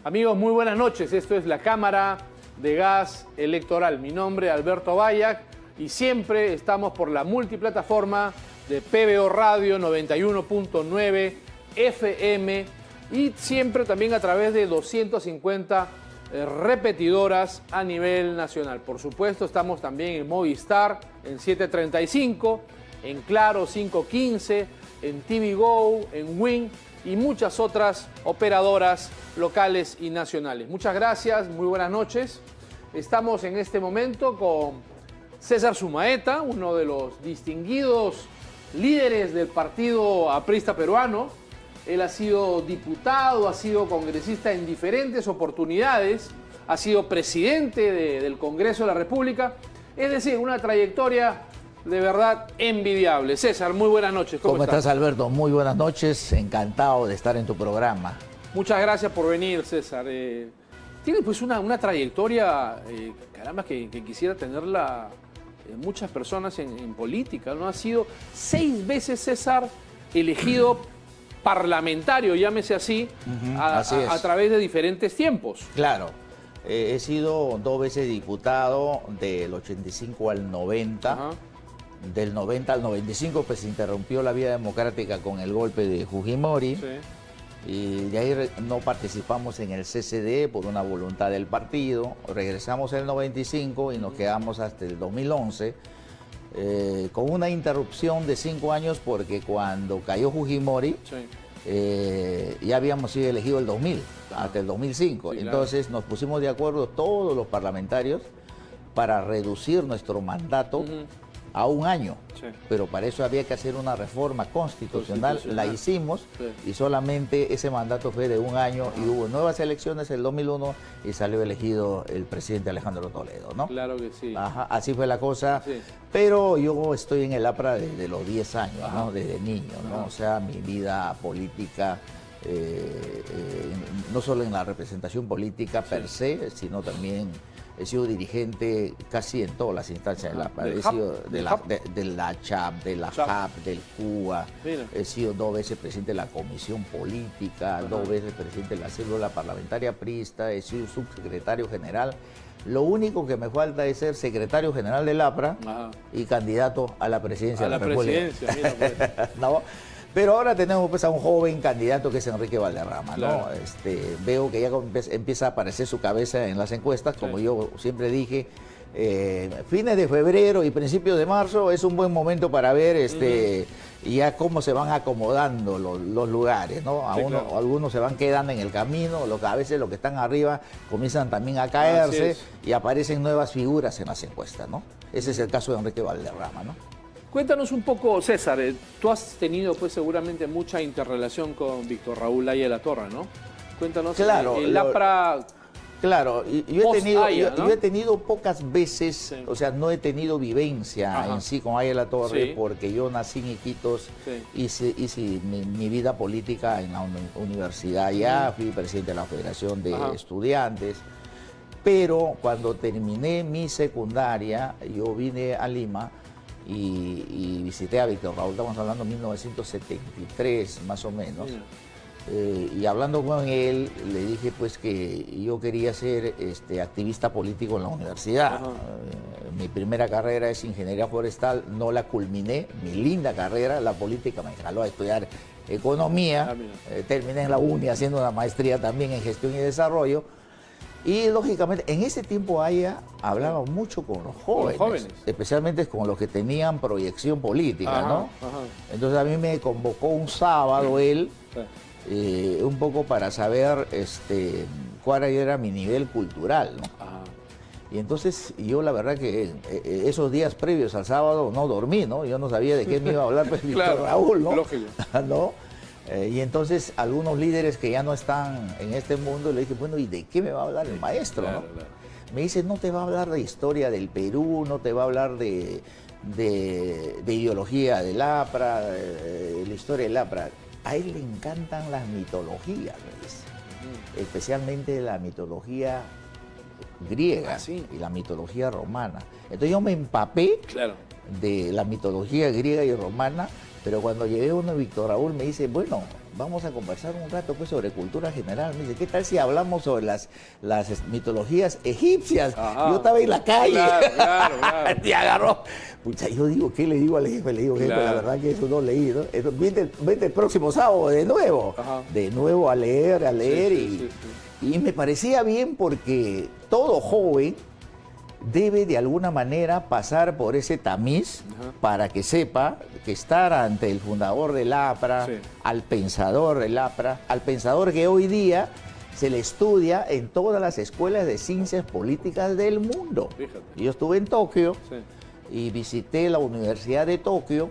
Amigos, muy buenas noches. Esto es la Cámara de Gas Electoral. Mi nombre es Alberto Bayac y siempre estamos por la multiplataforma de PBO Radio 91.9 FM y siempre también a través de 250 repetidoras a nivel nacional. Por supuesto, estamos también en Movistar, en 735, en Claro 515, en TV Go, en Win y muchas otras operadoras locales y nacionales. Muchas gracias, muy buenas noches. Estamos en este momento con César Sumaeta, uno de los distinguidos líderes del partido aprista peruano. Él ha sido diputado, ha sido congresista en diferentes oportunidades, ha sido presidente del Congreso de la República, es decir, una trayectoria de verdad envidiable. César, muy buenas noches. ¿Cómo estás, Alberto? Muy buenas noches, encantado de estar en tu programa. Muchas gracias por venir, César. Tiene pues una trayectoria, caramba, que quisiera tenerla muchas personas en política, ¿no? Ha sido 6 veces, César, elegido parlamentario, llámese así, a través de diferentes tiempos. Claro, he sido 2 veces diputado, del 85 al 90. Ajá. Del 90 al 95 pues se interrumpió la vía democrática con el golpe de Fujimori. Sí. Y de ahí no participamos en el CCD por una voluntad del partido. Regresamos en el 95 y nos quedamos hasta el 2011. Con una interrupción de 5 años porque cuando cayó Fujimori, sí, ya habíamos sido elegidos el 2000, hasta el 2005. Sí, entonces nos pusimos de acuerdo todos los parlamentarios para reducir nuestro mandato a 1 año. Sí. Pero para eso había que hacer una reforma constitucional. La hicimos, sí, y solamente ese mandato fue de 1 año. Y hubo nuevas elecciones en el 2001 y salió elegido el presidente Alejandro Toledo, ¿no? Claro que sí. Ajá, así fue la cosa. Sí. Pero yo estoy en el APRA desde los 10 años, ¿no? Desde niño, ¿no? O sea, mi vida política, no solo en la representación política per se, sino también he sido dirigente casi en todas las instancias de la APRA. He sido de la CHAP, de la JAP, del CUA. Mira. He sido 2 veces presidente de la Comisión Política, 2 veces presidente de la Célula Parlamentaria Aprista, he sido subsecretario general. Lo único que me falta es ser secretario general del APRA y candidato a la presidencia de la República. Mira, pues. ¿No? Pero ahora tenemos pues a un joven candidato que es Enrique Valderrama, claro, ¿no? Veo que ya empieza a aparecer su cabeza en las encuestas, como sí, yo siempre dije, fines de febrero y principios de marzo es un buen momento para ver ya cómo se van acomodando los lugares, ¿no? Sí, claro. Algunos se van quedando en el camino, a veces los que están arriba comienzan también a caerse y aparecen nuevas figuras en las encuestas, ¿no? Ese es el caso de Enrique Valderrama, ¿no? Cuéntanos un poco, César, tú has tenido pues seguramente mucha interrelación con Víctor Raúl Aya La Torre, ¿no? Cuéntanos, claro, el APRA... Claro, yo he tenido pocas veces, sí, o sea, no he tenido vivencia en sí con Aya La Torre, sí, porque yo nací en Iquitos, sí, hice mi vida política en la universidad allá, fui presidente de la Federación de Estudiantes, pero cuando terminé mi secundaria, yo vine a Lima y visité a Víctor Raúl, estamos hablando de 1973 más o menos. Y hablando con él, le dije pues que yo quería ser activista político en la universidad. Mi primera carrera es ingeniería forestal, no la culminé, mi linda carrera, la política me jaló a estudiar economía, terminé en la UNI haciendo una maestría también en gestión y desarrollo. Y lógicamente, en ese tiempo Aya hablaba mucho con los jóvenes, especialmente con los que tenían proyección política, ¿no? Entonces a mí me convocó un sábado él, un poco para saber cuál era mi nivel cultural, ¿no? Y entonces yo la verdad que esos días previos al sábado no dormí, ¿no? Yo no sabía de qué me iba a hablar pues, Víctor Raúl, ¿no? Lógico. ¿No? Y entonces algunos líderes que ya no están en este mundo, le dije, bueno, ¿y de qué me va a hablar el maestro? Claro, ¿no? Claro. Me dice, no te va a hablar de historia del Perú, no te va a hablar de ideología del APRA, la historia del APRA. A él le encantan las mitologías, me dice. Especialmente la mitología griega y la mitología romana. Entonces yo me empapé de la mitología griega y romana, pero cuando llegué uno, Víctor Raúl me dice, bueno, vamos a conversar un rato pues, sobre cultura general. Me dice, ¿qué tal si hablamos sobre las mitologías egipcias? Ajá. Yo estaba en la calle. Claro. Y agarró. Pucha, yo digo, ¿qué le digo al jefe? Le digo, jefe, la verdad que eso no leí, ¿no? Vete el próximo sábado de nuevo. Ajá. De nuevo a leer, y me parecía bien porque todo joven debe de alguna manera pasar por ese tamiz para que sepa que estar ante el fundador del APRA, al pensador del APRA, al pensador que hoy día se le estudia en todas las escuelas de ciencias políticas del mundo. Fíjate. Yo estuve en Tokio y visité la Universidad de Tokio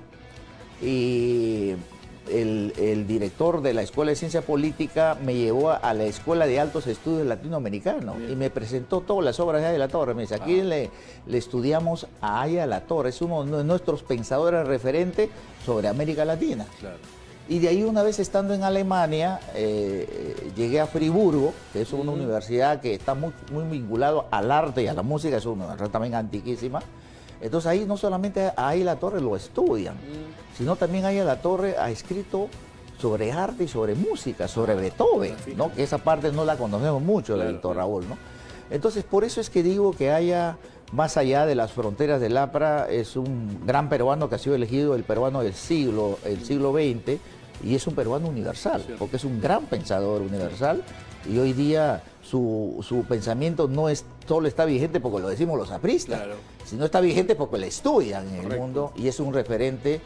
y el director de la Escuela de Ciencia Política me llevó a la Escuela de Altos Estudios Latinoamericanos y me presentó todas las obras de Aya La Torre. Me dice, aquí le estudiamos a Aya La Torre, es uno de nuestros pensadores referentes sobre América Latina. Claro. Y de ahí una vez estando en Alemania, llegué a Friburgo, que es una universidad que está muy vinculado al arte y a la música, es una universidad también antiquísima. Entonces ahí no solamente a Aya La Torre lo estudian, sino también Aya La Torre ha escrito sobre arte y sobre música, sobre Beethoven, ¿no? Que esa parte no la conocemos mucho, de Víctor Raúl, ¿no? Entonces por eso es que digo que Aya, más allá de las fronteras del APRA, es un gran peruano que ha sido elegido el peruano del siglo XX, y es un peruano universal, porque es un gran pensador universal, y hoy día su pensamiento no es solo está vigente porque lo decimos los apristas, sino está vigente porque lo estudian en el mundo, y es un referente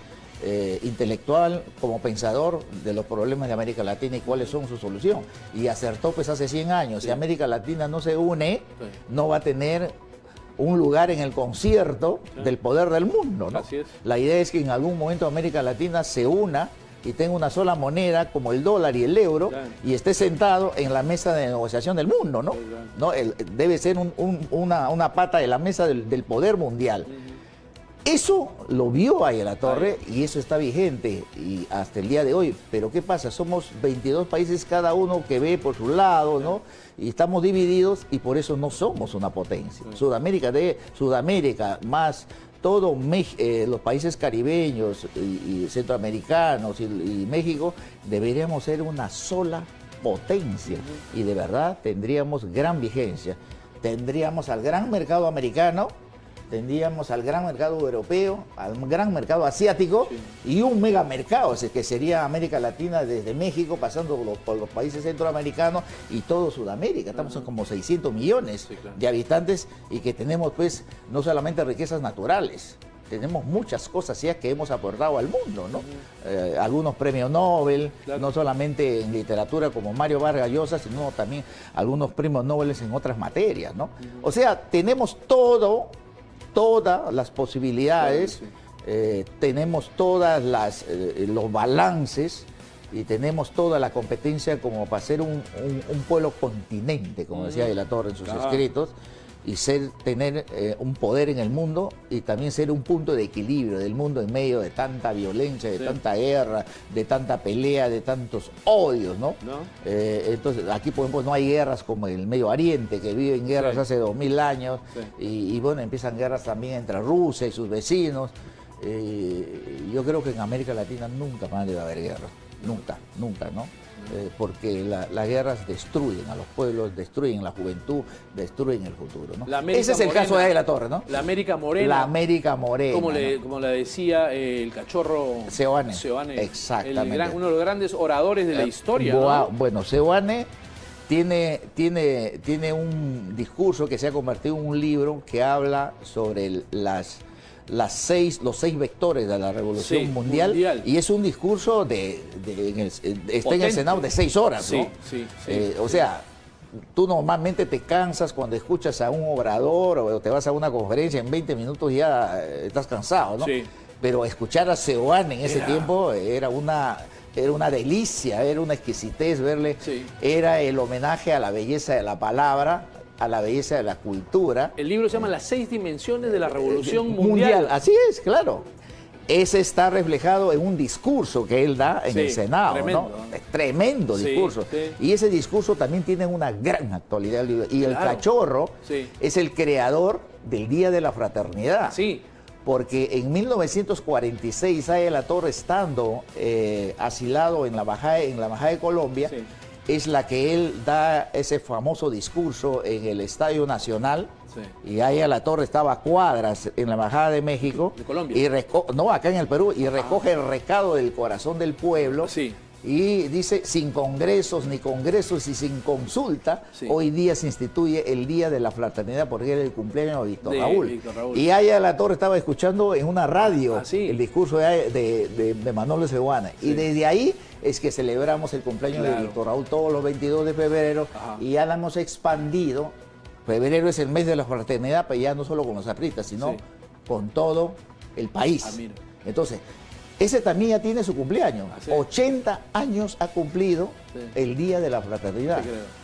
intelectual como pensador de los problemas de América Latina y cuáles son su solución. Y acertó pues hace 100 años, si América Latina no se une, no va a tener un lugar en el concierto del poder del mundo, ¿no? Así es. La idea es que en algún momento América Latina se una y tenga una sola moneda como el dólar y el euro, y esté sentado en la mesa de negociación del mundo, ¿no? ¿No? Debe ser una pata de la mesa del poder mundial. Eso lo vio Aya La Torre y eso está vigente y hasta el día de hoy. Pero ¿qué pasa? Somos 22 países, cada uno que ve por su lado, ¿no? Y estamos divididos y por eso no somos una potencia. Sudamérica más todos los países caribeños y centroamericanos y México, deberíamos ser una sola potencia y de verdad tendríamos gran vigencia. Tendríamos al gran mercado americano, tendríamos al gran mercado europeo, al gran mercado asiático y un megamercado, que sería América Latina desde México, pasando por los países centroamericanos y todo Sudamérica. Estamos en como 600 millones de habitantes y que tenemos pues no solamente riquezas naturales, tenemos muchas cosas ya que hemos aportado al mundo, ¿no? Algunos premios Nobel, no solamente en literatura como Mario Vargas Llosa, sino también algunos premios Nobel en otras materias, ¿no? O sea, tenemos todas las posibilidades, tenemos todos los balances y tenemos toda la competencia como para ser un pueblo continente, como decía Aya La Torre en sus escritos, y tener un poder en el mundo y también ser un punto de equilibrio del mundo en medio de tanta violencia, de tanta guerra, de tanta pelea, de tantos odios, ¿no? Entonces aquí por ejemplo no hay guerras como el Medio Oriente, que vive en guerras hace 2000 años y bueno, empiezan guerras también entre Rusia y sus vecinos. Yo creo que en América Latina nunca más debe haber guerra, nunca, ¿no? Porque las guerras destruyen a los pueblos, destruyen la juventud, destruyen el futuro, ¿no? Ese es el caso de Aya La Torre, ¿no? La América morena. La América morena. Como le decía el cachorro Seoane. Exactamente. Uno de los grandes oradores de la historia, ¿no? Bueno, Seoane tiene un discurso que se ha convertido en un libro que habla sobre los 6 vectores de la revolución mundial, y es un discurso está en el Senado de 6 horas, ¿no? O sea, tú normalmente te cansas cuando escuchas a un orador o te vas a una conferencia, en 20 minutos ya estás cansado, ¿no? Pero escuchar a Seoane en ese tiempo era una delicia, era una exquisitez verle, era el homenaje a la belleza de la palabra, a la belleza de la cultura. El libro se llama Las 6 dimensiones de la revolución mundial. Así es, claro. Ese está reflejado en un discurso que él da en el Senado, tremendo, ¿no? Tremendo discurso. Y ese discurso también tiene una gran actualidad. Y el cachorro es el creador del Día de la Fraternidad. porque en 1946 Aya La Torre, estando asilado en la embajada de Colombia, sí, es la que él da ese famoso discurso en el Estadio Nacional. Sí. Y Aya La Torre estaba a cuadras en la embajada de México. ¿De Colombia? Y no, acá en el Perú, y recoge el recado del corazón del pueblo. Sí. Y dice, sin congresos ni congresos y sin consulta, sí, hoy día se instituye el Día de la Fraternidad porque era el cumpleaños de Víctor Raúl. Y Aya La Torre estaba escuchando en una radio el discurso de Manolo Seoane. Sí. Y desde ahí es que celebramos el cumpleaños de Víctor Raúl todos los 22 de febrero. Ajá. Y ya la hemos expandido. Febrero es el mes de la fraternidad, pero ya no solo con los apristas, sino con todo el país. Entonces, ese también ya tiene su cumpleaños. 80 años ha cumplido el Día de la Fraternidad.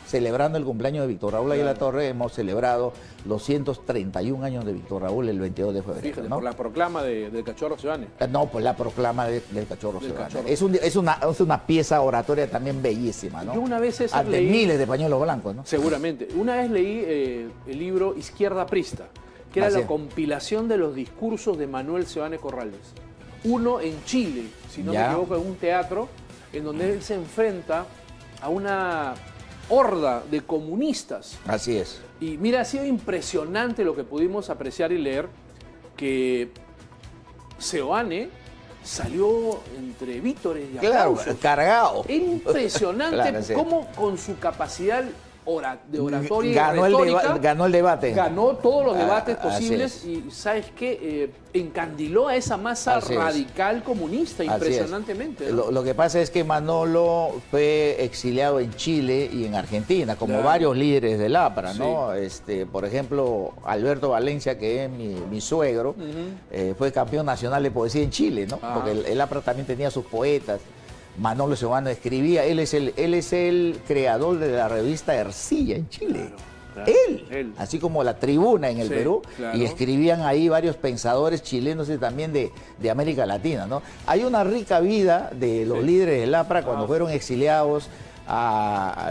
Celebrando el cumpleaños de Víctor Raúl Aya La Torre, hemos celebrado los 131 años de Víctor Raúl el 22 de febrero. Fíjate, ¿no? Por la proclama del Cachorro Seoane. No, por la proclama del Cachorro Seoane. Es una pieza oratoria también bellísima, ¿no? Yo una vez leí, miles de pañuelos blancos, ¿no? Seguramente. Una vez leí el libro Izquierda Aprista, que era la compilación de los discursos de Manuel Seoane Corrales. Uno en Chile, si no me equivoco, en un teatro, en donde él se enfrenta a una horda de comunistas. Así es. Y mira, ha sido impresionante lo que pudimos apreciar y leer, que Seoane salió entre vítores y aplausos. Claro, cargado. Era impresionante claro, cómo con su capacidad de oratoria y retórica, ganó el debate. Ganó todos los debates posibles y, ¿sabes qué? Encandiló a esa masa radical comunista impresionantemente. ¿No? Lo que pasa es que Manolo fue exiliado en Chile y en Argentina, como varios líderes del APRA, ¿no? Por ejemplo, Alberto Valencia, que es mi suegro, fue campeón nacional de poesía en Chile, ¿no? Porque el APRA también tenía sus poetas. Manolo Seoane escribía, él es el creador de la revista Ercilla en Chile. Claro, él, así como La Tribuna en el Perú, y escribían ahí varios pensadores chilenos y también de América Latina, ¿no? Hay una rica vida de los líderes del APRA cuando fueron exiliados,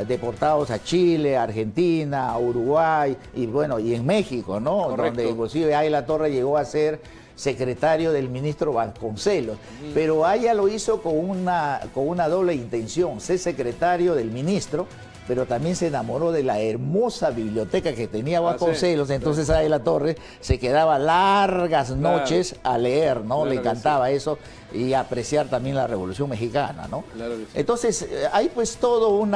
deportados a Chile, a Argentina, a Uruguay y bueno, y en México, ¿no? Correcto. Donde inclusive Aya La Torre llegó a ser secretario del ministro Vasconcelos, pero Aya lo hizo con una doble intención, ser secretario del ministro, pero también se enamoró de la hermosa biblioteca que tenía Vasconcelos, entonces Aya La Torre se quedaba largas noches a leer, ¿no? Le encantaba eso y apreciar también la Revolución Mexicana, ¿no? Claro que sí. Entonces, hay pues todo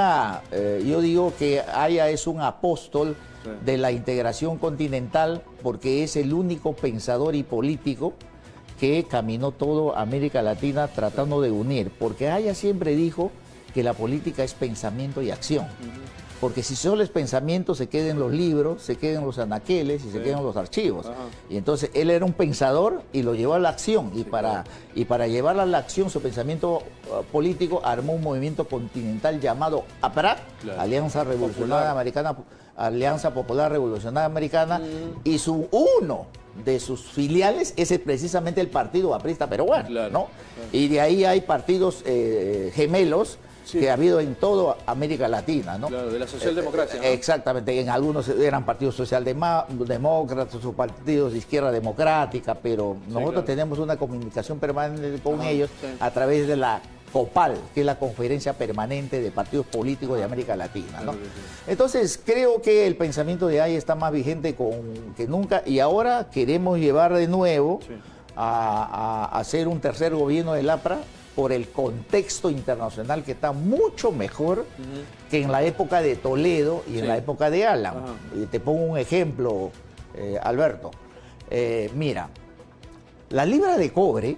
yo digo que Aya es un apóstol de la integración continental porque es el único pensador y político que caminó todo América Latina tratando de unir, porque Aya siempre dijo que la política es pensamiento y acción, porque si solo es pensamiento se queda en los libros, se quedan los anaqueles y se quedan los archivos. Y entonces él era un pensador y lo llevó a la acción y para llevar a la acción su pensamiento político armó un movimiento continental llamado APRA, Alianza Revolucionaria Americana, Alianza Popular Revolucionaria Americana, y uno de sus filiales es precisamente el Partido Aprista Peruano, ¿no? Y de ahí hay partidos gemelos que ha habido en toda América Latina, ¿no? Claro, de la socialdemocracia, ¿no? Exactamente, en algunos eran partidos socialdemócratas o partidos de izquierda democrática, pero nosotros tenemos una comunicación permanente con ellos a través de la COPAL, que es la Conferencia Permanente de Partidos Políticos de América Latina, ¿no? Entonces, creo que el pensamiento de Aya está más vigente que nunca y ahora queremos llevar de nuevo a hacer un tercer gobierno del APRA por el contexto internacional que está mucho mejor que en la época de Toledo y en la época de Alan. Y te pongo un ejemplo, Alberto. Mira, la libra de cobre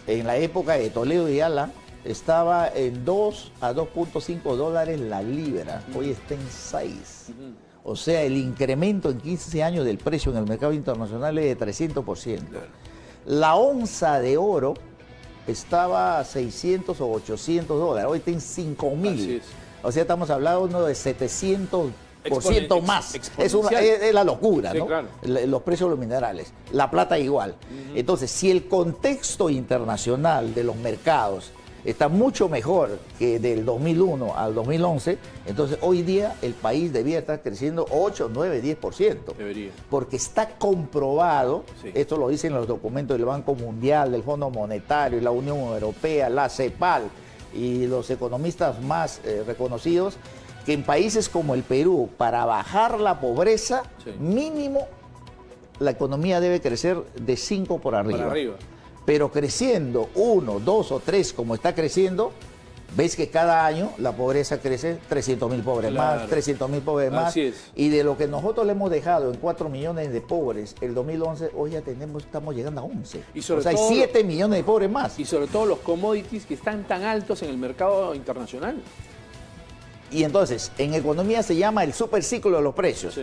en la época de Toledo y Alan estaba en 2 a 2.5 dólares la libra, hoy está en 6. O sea, el incremento en 15 años del precio en el mercado internacional es de 300%. La onza de oro estaba a 600 o 800 dólares, hoy está en 5.000. O sea, estamos hablando de 700% más. Es la locura, ¿no? Claro. Los precios de los minerales. La plata igual. Entonces, si el contexto internacional de los mercados está mucho mejor que del 2001 al 2011, entonces hoy día el país debía estar creciendo 8, 9, 10%. Debería. Porque está comprobado, esto lo dicen los documentos del Banco Mundial, del Fondo Monetario, la Unión Europea, la CEPAL y los economistas más reconocidos, que en países como el Perú, para bajar la pobreza, mínimo la economía debe crecer de 5 por arriba. Pero creciendo 1, 2 o 3 como está creciendo, ves que cada año la pobreza crece 300.000 pobres más, 300.000 pobres más. Y de lo que nosotros le hemos dejado en 4 millones de pobres el 2011, hoy ya estamos llegando a 11. Y sobre hay 7 millones de pobres más. Y sobre todo los commodities que están tan altos en el mercado internacional. Y entonces, en economía se llama el superciclo de los precios.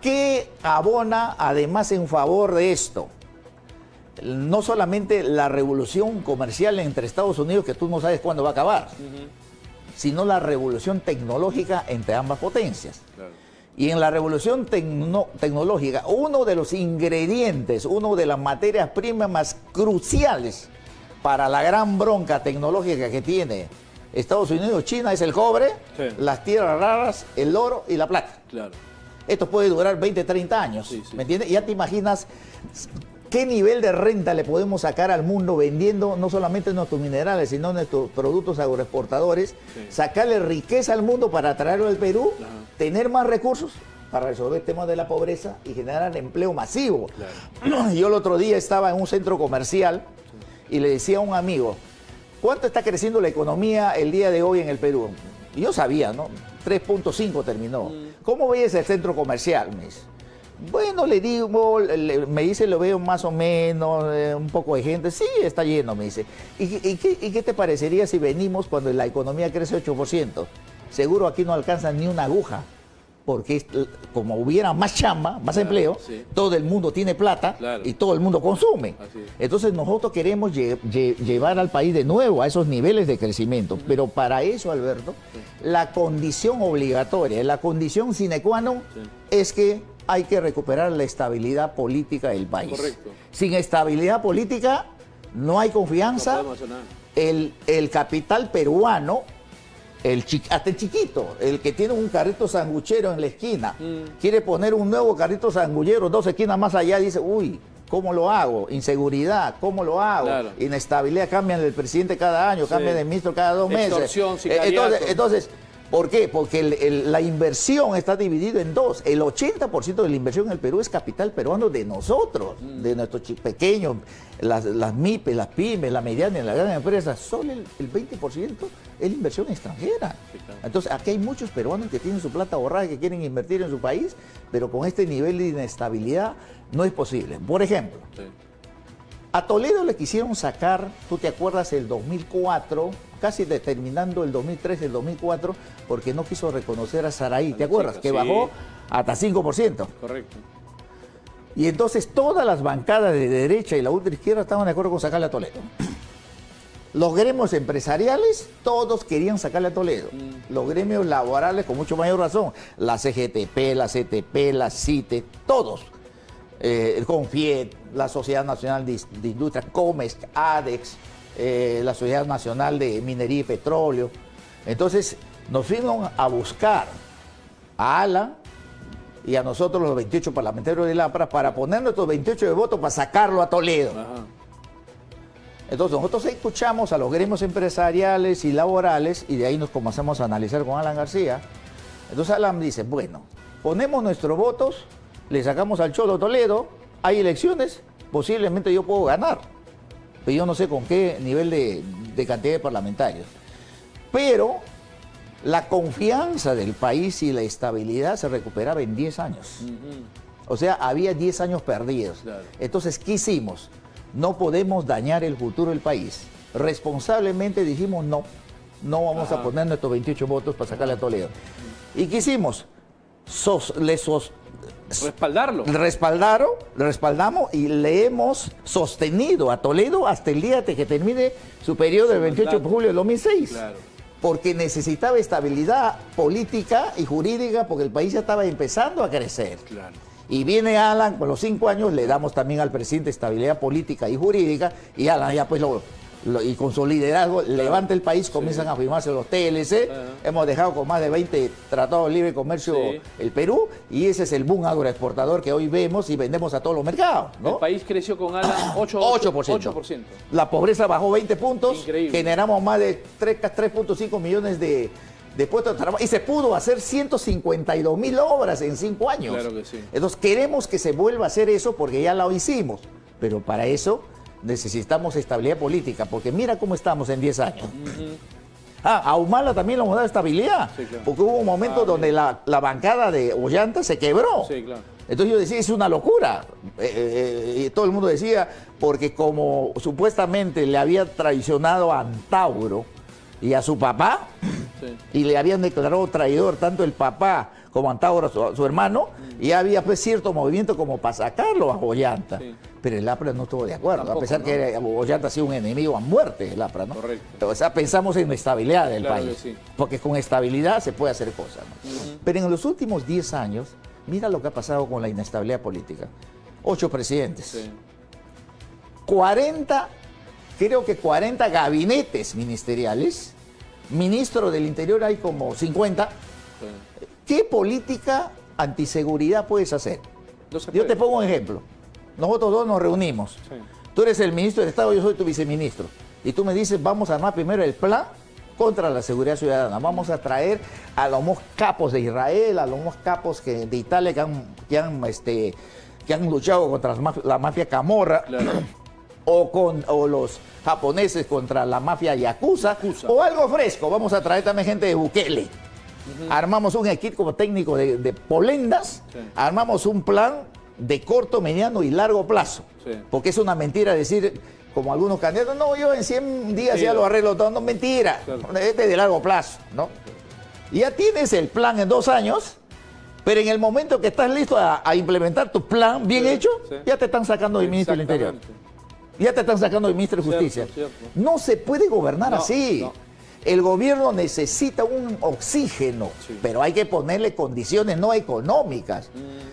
¿Qué abona además en favor de esto? No solamente la revolución comercial entre Estados Unidos, que tú no sabes cuándo va a acabar, sino la revolución tecnológica entre ambas potencias. Y en la revolución tecnológica, uno de los ingredientes, una de las materias primas más cruciales para la gran bronca tecnológica que tiene Estados Unidos, China, es el cobre, las tierras raras, el oro y la plata. Esto puede durar 20, 30 años, ¿me entiendes? Ya te imaginas qué nivel de renta le podemos sacar al mundo vendiendo no solamente nuestros minerales, sino nuestros productos agroexportadores, sacarle riqueza al mundo para traerlo al Perú, tener más recursos para resolver el tema de la pobreza y generar empleo masivo. Yo el otro día estaba en un centro comercial y le decía a un amigo, ¿cuánto está creciendo la economía el día de hoy en el Perú? Y yo sabía, ¿no? 3.5 terminó. ¿Cómo ves el centro comercial? Me dice. Bueno, le digo, me dice, lo veo más o menos, un poco de gente. Sí, está lleno, me dice. ¿Y qué te parecería si venimos cuando la economía crece 8%? Seguro aquí no alcanza ni una aguja, porque como hubiera más chamba, más empleo, todo el mundo tiene plata y todo el mundo consume. Entonces nosotros queremos llevar al país de nuevo a esos niveles de crecimiento. Pero para eso, Alberto, la condición obligatoria, la condición sine qua non es que hay que recuperar la estabilidad política del país. Sin estabilidad política no hay confianza. El capital peruano, hasta el chiquito, el que tiene un carrito sanguchero en la esquina, quiere poner un nuevo carrito sanguchero 2 esquinas más allá, dice, uy, ¿cómo lo hago? Inseguridad, ¿cómo lo hago? Inestabilidad, cambian el presidente cada año, cambian el ministro cada 2 meses. Entonces, ¿por qué? Porque la inversión está dividida en dos. El 80% de la inversión en el Perú es capital peruano de nosotros, de nuestros pequeños, las MIPES, las pymes, la mediana y la gran empresa. Solo el 20% es la inversión extranjera. Entonces, aquí hay muchos peruanos que tienen su plata ahorrada, que quieren invertir en su país, pero con este nivel de inestabilidad no es posible. Por ejemplo, a Toledo le quisieron sacar, tú te acuerdas, el 2004, casi terminando el 2003, el 2004, porque no quiso reconocer a Saraí, ¿te acuerdas? Que bajó hasta 5%. Correcto. Y entonces todas las bancadas de derecha y la ultraizquierda estaban de acuerdo con sacarle a Toledo. Los gremios empresariales, todos querían sacarle a Toledo. Los gremios laborales, con mucho mayor razón. La CGTP, la CTP, la CITE, todos. El CONFIET, la Sociedad Nacional de Industria, COMEX, ADEX, la Sociedad Nacional de Minería y Petróleo. Entonces nos fueron a buscar a Alan y a nosotros los 28 parlamentarios de Lapra para poner nuestros 28 de votos para sacarlo a Toledo. Entonces nosotros escuchamos a los gremios empresariales y laborales y de ahí nos comenzamos a analizar con Alan García. Entonces Alan dice, bueno, ponemos nuestros votos, le sacamos al Cholo Toledo, hay elecciones, posiblemente yo puedo ganar. Pero yo no sé con qué nivel de cantidad de parlamentarios. Pero la confianza del país y la estabilidad se recuperaba en 10 años. O sea, había 10 años perdidos. Entonces, ¿qué hicimos? No podemos dañar el futuro del país. Responsablemente dijimos no vamos a poner nuestros 28 votos para sacarle a Toledo. ¿Y qué hicimos? Respaldamos y le hemos sostenido a Toledo hasta el día que termine su periodo del 28 de julio del 2006. Porque necesitaba estabilidad política y jurídica porque el país ya estaba empezando a crecer. Y viene Alan, con los 5 años le damos también al presidente estabilidad política y jurídica y Alan ya pues y con su liderazgo levanta el país, comienzan a firmarse los TLC, hemos dejado con más de 20 tratados de libre comercio el Perú, y ese es el boom agroexportador que hoy vemos y vendemos a todos los mercados, ¿no? El país creció con Alan 8%. La pobreza bajó 20 puntos, increíble. Generamos más de 3.5 millones de puestos de trabajo, y se pudo hacer 152.000 obras en 5 años. Claro que sí. Entonces queremos que se vuelva a hacer eso porque ya lo hicimos, pero para eso necesitamos estabilidad política, porque mira cómo estamos en 10 años. A Humala también le hemos dado estabilidad, sí, claro. Porque hubo un momento donde la bancada de Ollanta se quebró. Sí, claro. Entonces yo decía, es una locura. Y todo el mundo decía, porque como supuestamente le había traicionado a Antauro y a su papá, y le habían declarado traidor tanto el papá como Antauro, su hermano, y había pues cierto movimiento como para sacarlo a Ollanta. Sí. Pero el APRA no estuvo de acuerdo, tampoco, a pesar que Ollanta ha sido un enemigo a muerte, el APRA, ¿no? Correcto. O sea, pensamos en la estabilidad del país, sí. Porque con estabilidad se puede hacer cosas, ¿no? Pero en los últimos 10 años, mira lo que ha pasado con la inestabilidad política. 8 presidentes, sí. 40, creo que 40 gabinetes ministeriales, ministros del Interior hay como 50. Sí. ¿Qué política antiseguridad puedes hacer? No Yo te pongo un ejemplo. Nosotros dos nos reunimos. Sí. Tú eres el ministro de Estado, yo soy tu viceministro. Y tú me dices, vamos a armar primero el plan contra la seguridad ciudadana. Vamos a traer a los más capos de Israel, a los más capos de Italia que han luchado contra la mafia Camorra. Claro. O los japoneses contra la mafia Yakuza. O algo fresco. Vamos a traer también gente de Bukele. Armamos un equipo técnico de polendas. Sí. Armamos un plan de corto, mediano y largo plazo. Sí. Porque es una mentira decir, como algunos candidatos, no, yo en 100 días ya lo arreglo todo. No, mentira. Claro. Este es de largo plazo, ¿no? Ya tienes el plan en 2 años, pero en el momento que estás listo a implementar tu plan bien hecho, ya te están sacando del ministro del Interior. Ya te están sacando del ministro de Justicia. Cierto. No se puede gobernar así. No. El gobierno necesita un oxígeno, pero hay que ponerle condiciones no económicas.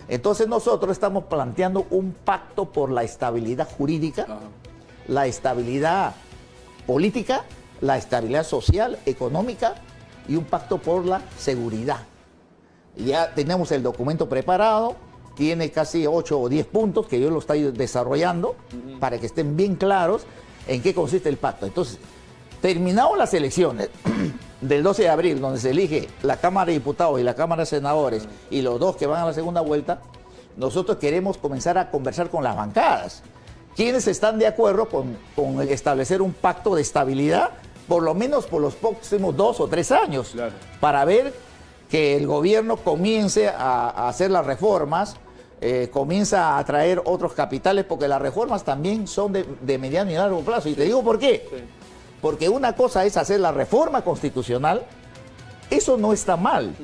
Entonces nosotros estamos planteando un pacto por la estabilidad jurídica, la estabilidad política, la estabilidad social, económica y un pacto por la seguridad. Ya tenemos el documento preparado, tiene casi 8 o 10 puntos que yo lo estoy desarrollando para que estén bien claros en qué consiste el pacto. Entonces, terminadas las elecciones del 12 de abril, donde se elige la Cámara de Diputados y la Cámara de Senadores, y los dos que van a la segunda vuelta, nosotros queremos comenzar a conversar con las bancadas. ¿Quiénes están de acuerdo con establecer un pacto de estabilidad, por lo menos por los próximos 2 o 3 años, claro, para ver que el gobierno comience a hacer las reformas, comienza a atraer otros capitales, porque las reformas también son de mediano y largo plazo? Y te digo por qué. Sí. Porque una cosa es hacer la reforma constitucional, eso no está mal,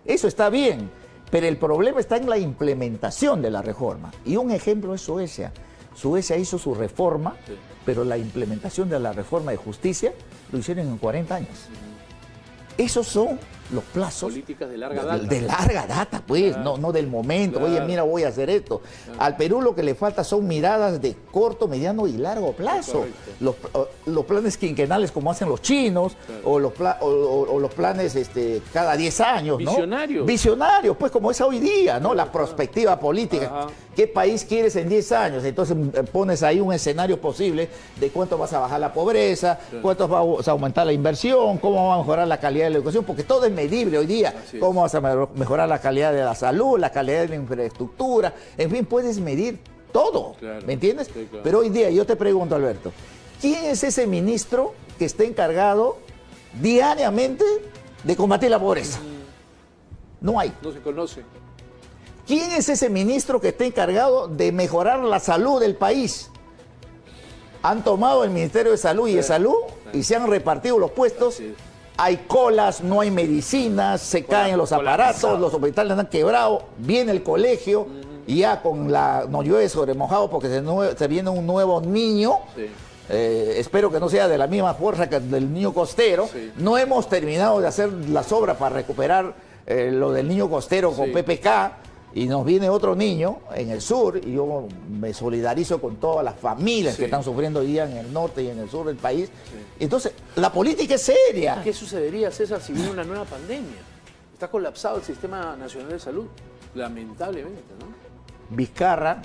eso está bien, pero el problema está en la implementación de la reforma. Y un ejemplo es Suecia. Suecia hizo su reforma, pero la implementación de la reforma de justicia lo hicieron en 40 años. Esos son los plazos. Políticas de larga data. De larga data, pues, claro, no del momento. Claro. Oye, mira, voy a hacer esto. Claro. Al Perú lo que le falta son miradas de corto, mediano y largo plazo. Los planes quinquenales como hacen los chinos, claro, o los planes cada 10 años, ¿no? Visionarios. Visionarios, pues como es hoy día, ¿no? La perspectiva política. Ajá. ¿Qué país quieres en 10 años? Entonces pones ahí un escenario posible de cuánto vas a bajar la pobreza, claro, cuánto vas a aumentar la inversión, cómo va a mejorar la calidad de la educación, porque todo es medible hoy día. Cómo vas a mejorar la calidad de la salud, la calidad de la infraestructura, en fin, puedes medir todo, claro, ¿me entiendes? Sí, claro. Pero hoy día yo te pregunto, Alberto, ¿quién es ese ministro que esté encargado diariamente de combatir la pobreza? No hay. No se conoce. ¿Quién es ese ministro que esté encargado de mejorar la salud del país? Han tomado el Ministerio de Salud y de Salud y se han repartido los puestos. Hay colas, no hay medicinas, se caen los aparatos, los hospitales han quebrado, viene el colegio y ya no llueve sobre mojado porque se viene un nuevo niño. Sí. Espero que no sea de la misma fuerza que del niño costero. Sí. No hemos terminado de hacer las obras para recuperar lo del niño costero con PPK. Y nos viene otro niño en el sur, y yo me solidarizo con todas las familias que están sufriendo hoy día en el norte y en el sur del país. Entonces, la política es seria. ¿Qué sucedería, César, si viene una nueva pandemia? Está colapsado el Sistema Nacional de Salud, lamentablemente, ¿no? Vizcarra,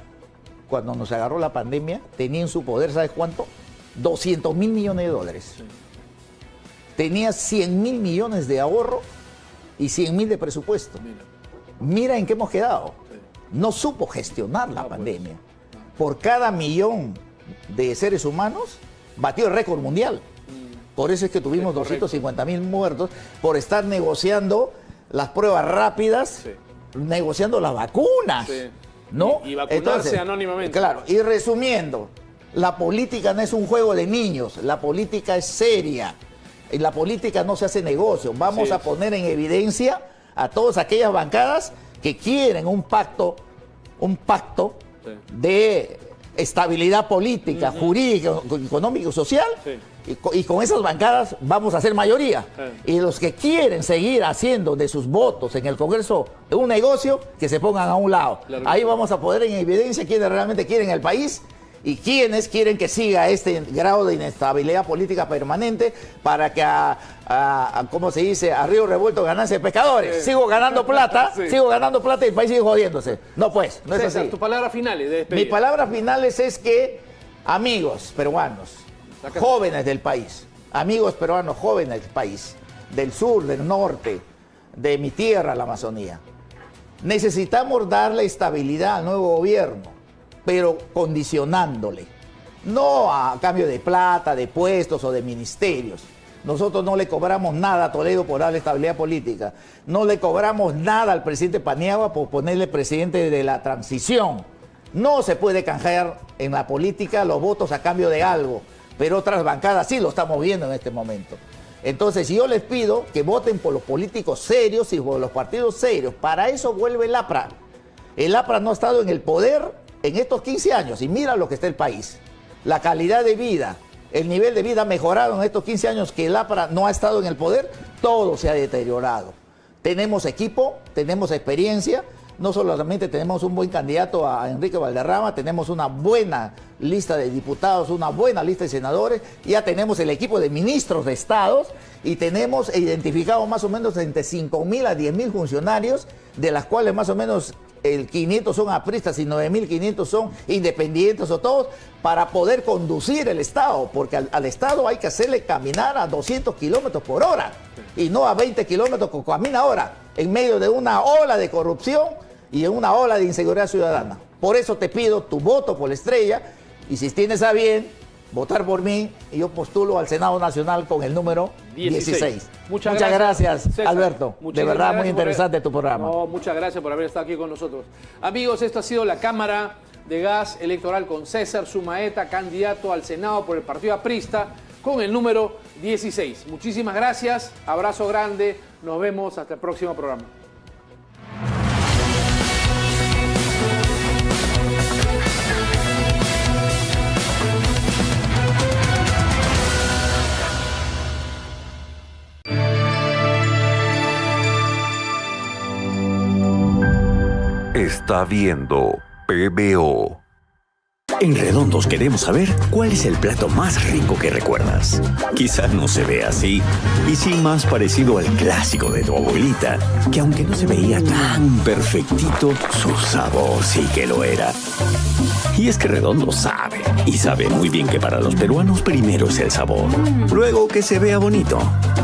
cuando nos agarró la pandemia, tenía en su poder, ¿sabes cuánto? 200.000 millones de dólares. Sí. Tenía 100.000 millones de ahorro y 100.000 de presupuesto. Mira en qué hemos quedado. Sí. No supo gestionar la pandemia. Pues. Por cada millón de seres humanos, batió el récord mundial. Por eso es que tuvimos 250.000 muertos por estar negociando las pruebas rápidas, negociando las vacunas. Sí. ¿No? Y vacunarse entonces, anónimamente. Claro, y resumiendo, la política no es un juego de niños, la política es seria. En la política no se hace negocio. Vamos a poner en evidencia a todas aquellas bancadas que quieren un pacto de estabilidad política, jurídica, económica y social. Sí. Y con esas bancadas vamos a hacer mayoría. Y los que quieren seguir haciendo de sus votos en el Congreso un negocio, que se pongan a un lado. Claro. Ahí vamos a poner en evidencia quiénes realmente quieren el país y quiénes quieren que siga este grado de inestabilidad política permanente para que ¿cómo se dice? A río revuelto ganancia de pescadores. Sigo ganando plata, sigo ganando plata y el país sigue jodiéndose. No pues, no César, es así. tus palabras finales de despedida. Mis palabras finales es que, amigos peruanos, jóvenes del país, amigos peruanos jóvenes del país, del sur, del norte, de mi tierra, la Amazonía, necesitamos darle estabilidad al nuevo gobierno, pero condicionándole, no a cambio de plata, de puestos o de ministerios. Nosotros no le cobramos nada a Toledo por darle estabilidad política, no le cobramos nada al presidente Paniagua por ponerle presidente de la transición. No se puede canjear en la política los votos a cambio de algo, pero otras bancadas sí lo estamos viendo en este momento. Entonces yo les pido que voten por los políticos serios y por los partidos serios. Para eso vuelve el APRA. El APRA no ha estado en el poder en estos 15 años y mira lo que está el país. La calidad de vida, el nivel de vida mejorado en estos 15 años que el APRA no ha estado en el poder, todo se ha deteriorado. Tenemos equipo, tenemos experiencia. No solamente tenemos un buen candidato a Enrique Valderrama, tenemos una buena lista de diputados, una buena lista de senadores, ya tenemos el equipo de ministros de estados y tenemos identificado más o menos entre 5.000 a 10.000 funcionarios, de las cuales más o menos el 500 son apristas y 9.500 son independientes o todos, para poder conducir el Estado, porque al Estado hay que hacerle caminar a 200 kilómetros por hora y no a 20 kilómetros como camina ahora, en medio de una ola de corrupción y en una ola de inseguridad ciudadana. Por eso te pido tu voto por la estrella y si tienes a bien votar por mí, y yo postulo al Senado Nacional con el número 16. Muchas gracias, César. Alberto. De verdad, muy interesante tu programa. No, muchas gracias por haber estado aquí con nosotros. Amigos, esto ha sido la Cámara de Gas Electoral con César Sumaeta, candidato al Senado por el Partido Aprista, con el número 16. Muchísimas gracias, abrazo grande, nos vemos hasta el próximo programa. Está viendo PBO. En Redondos queremos saber cuál es el plato más rico que recuerdas. Quizás no se ve así, y sí más parecido al clásico de tu abuelita, que aunque no se veía tan perfectito, su sabor sí que lo era. Y es que Redondo sabe, y sabe muy bien que para los peruanos primero es el sabor, luego que se vea bonito,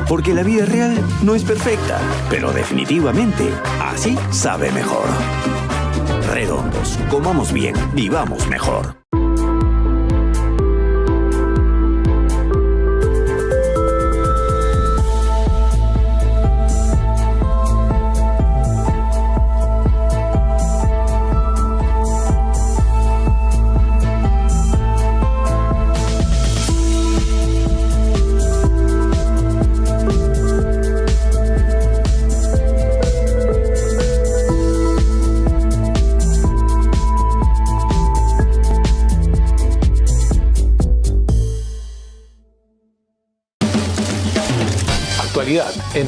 porque la vida real no es perfecta, pero definitivamente así sabe mejor. Redondos, comamos bien, vivamos mejor.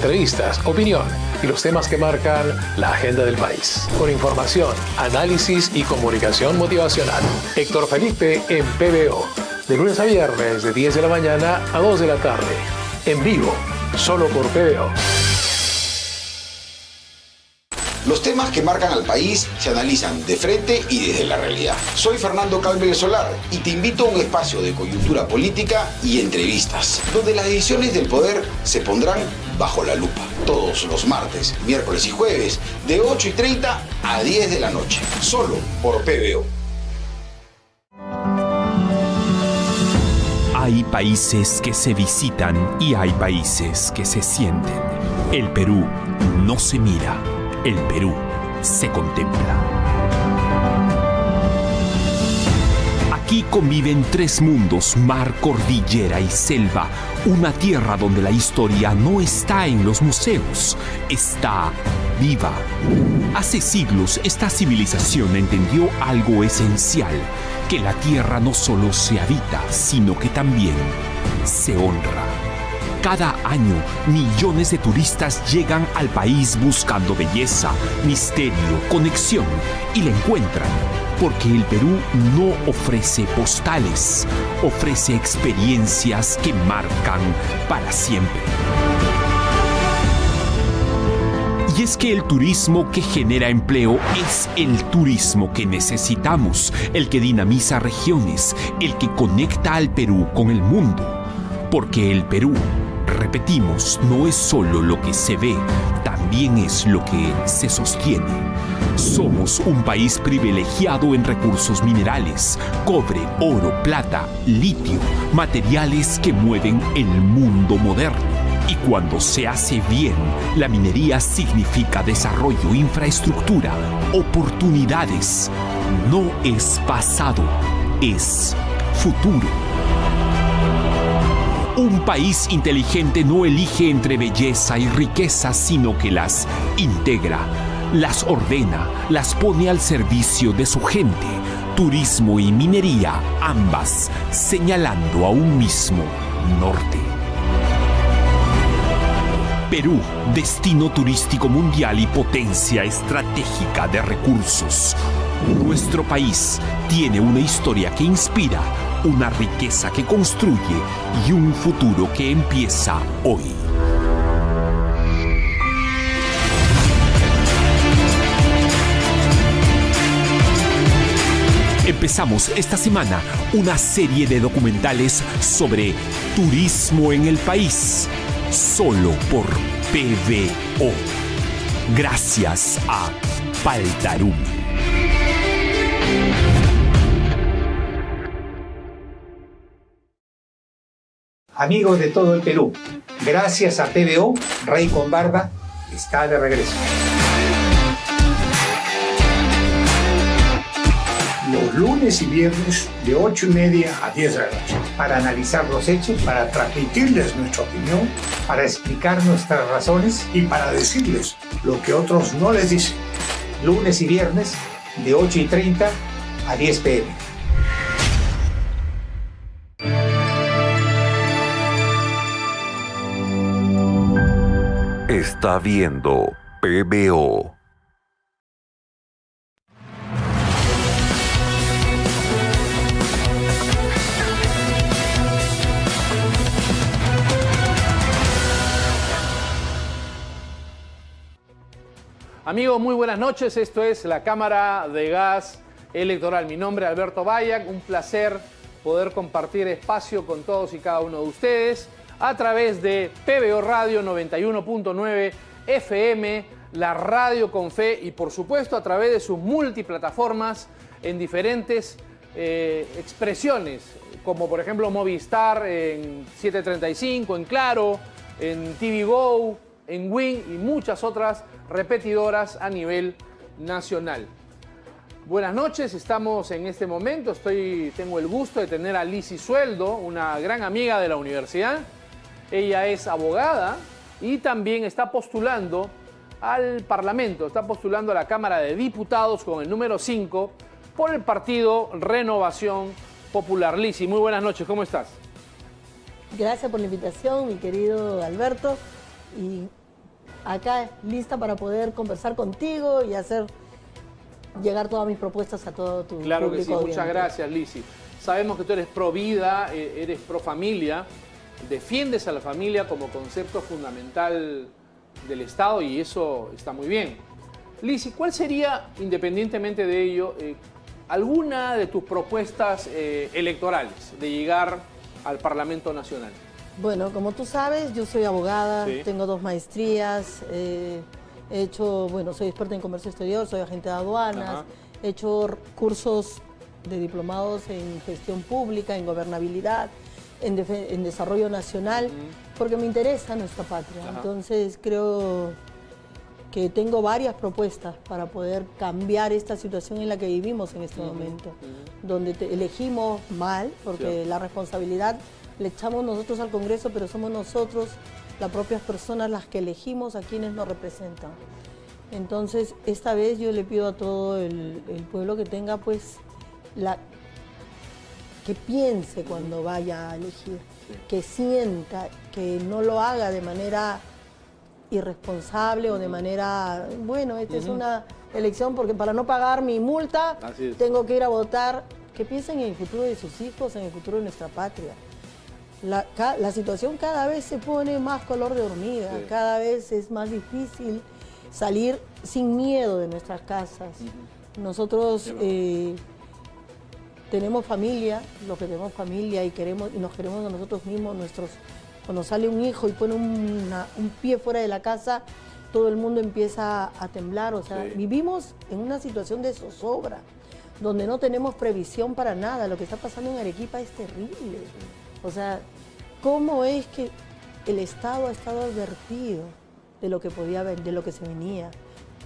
entrevistas, opinión y los temas que marcan la agenda del país. Con información, análisis y comunicación motivacional. Héctor Felipe en PBO. De lunes a viernes, de 10 de la mañana a 2 de la tarde. En vivo, solo por PBO. Los temas que marcan al país se analizan de frente y desde la realidad. Soy Fernando Calve Solar y te invito a un espacio de coyuntura política y entrevistas, donde las decisiones del poder se pondrán bajo la lupa. Todos los martes, miércoles y jueves, de 8:30 a 10 de la noche. Solo por PBO. Hay países que se visitan y hay países que se sienten. El Perú no se mira. El Perú se contempla. Aquí conviven tres mundos, mar, cordillera y selva. Una tierra donde la historia no está en los museos, está viva. Hace siglos esta civilización entendió algo esencial, que la tierra no solo se habita, sino que también se honra. Cada año, millones de turistas llegan al país buscando belleza, misterio, conexión y la encuentran, porque el Perú no ofrece postales, ofrece experiencias que marcan para siempre. Y es que el turismo que genera empleo es el turismo que necesitamos, el que dinamiza regiones, el que conecta al Perú con el mundo, porque el Perú, repetimos, no es solo lo que se ve, también es lo que se sostiene. Somos un país privilegiado en recursos minerales, cobre, oro, plata, litio, materiales que mueven el mundo moderno. Y cuando se hace bien, la minería significa desarrollo, infraestructura, oportunidades. No es pasado, es futuro. Un país inteligente no elige entre belleza y riqueza, sino que las integra, las ordena, las pone al servicio de su gente. Turismo y minería, ambas señalando a un mismo norte. Perú, destino turístico mundial y potencia estratégica de recursos. Nuestro país tiene una historia que inspira, una riqueza que construye y un futuro que empieza hoy. Empezamos esta semana una serie de documentales sobre turismo en el país, solo por PBO. Gracias a Paltarum. Amigos de todo el Perú, gracias a PBO, Rey con Barba está de regreso. Los lunes y viernes de 8:30 a 10 de la noche, para analizar los hechos, para transmitirles nuestra opinión, para explicar nuestras razones y para decirles lo que otros no les dicen. Lunes y viernes de 8:30 a 10 p.m. Está viendo PBO. Amigos, muy buenas noches. Esto es la Cámara de Gas Electoral. Mi nombre es Alberto Bayac. Un placer poder compartir espacio con todos y cada uno de ustedes a través de PBO Radio 91.9 FM, la radio con fe y por supuesto a través de sus multiplataformas en diferentes expresiones, como por ejemplo Movistar en 735, en Claro, en TV Go, en Win y muchas otras repetidoras a nivel nacional. Buenas noches, estamos en este momento, tengo el gusto de tener a Lizzy Sueldo, una gran amiga de la universidad. Ella es abogada y también está postulando al Parlamento, está postulando a la Cámara de Diputados con el número 5 por el partido Renovación Popular. Lizzy, muy buenas noches, ¿cómo estás? Gracias por la invitación, mi querido Alberto, y acá lista para poder conversar contigo y hacer llegar todas mis propuestas a todo tu público. Claro que sí, audiente. muchas gracias, Lizzy. Sabemos que tú eres pro vida, eres pro familia, defiendes a la familia como concepto fundamental del Estado y eso está muy bien. Lizzy, ¿cuál sería, independientemente de ello, alguna de tus propuestas electorales de llegar al Parlamento Nacional? Bueno, como tú sabes, yo soy abogada, Sí. tengo 2 maestrías, he hecho, bueno, soy experta en comercio exterior, soy agente de aduanas, Ajá. he hecho cursos de diplomados en gestión pública, en gobernabilidad, en desarrollo nacional, porque me interesa nuestra patria. Ajá. Entonces creo que tengo varias propuestas para poder cambiar esta situación en la que vivimos en este momento, donde elegimos mal, porque Sí. la responsabilidad le echamos nosotros al Congreso, pero somos nosotros, las propias personas, las que elegimos a quienes nos representan. Entonces, esta vez yo le pido a todo el pueblo que tenga, pues, que piense cuando vaya a elegir, que sienta, que no lo haga de manera irresponsable o de manera, bueno, esta es una elección porque para no pagar mi multa Así es. tengo que ir a votar. Que piensen en el futuro de sus hijos, en el futuro de nuestra patria. La situación cada vez se pone más color de hormiga, Sí. cada vez es más difícil salir sin miedo de nuestras casas. Nosotros tenemos familia, los que tenemos familia y nos queremos a nosotros mismos, cuando sale un hijo y pone un pie fuera de la casa, todo el mundo empieza a temblar. O sea, Sí. vivimos en una situación de zozobra, donde no tenemos previsión para nada. Lo que está pasando en Arequipa es terrible. O sea, ¿cómo es que el Estado ha estado advertido de lo que podía haber, de lo que se venía,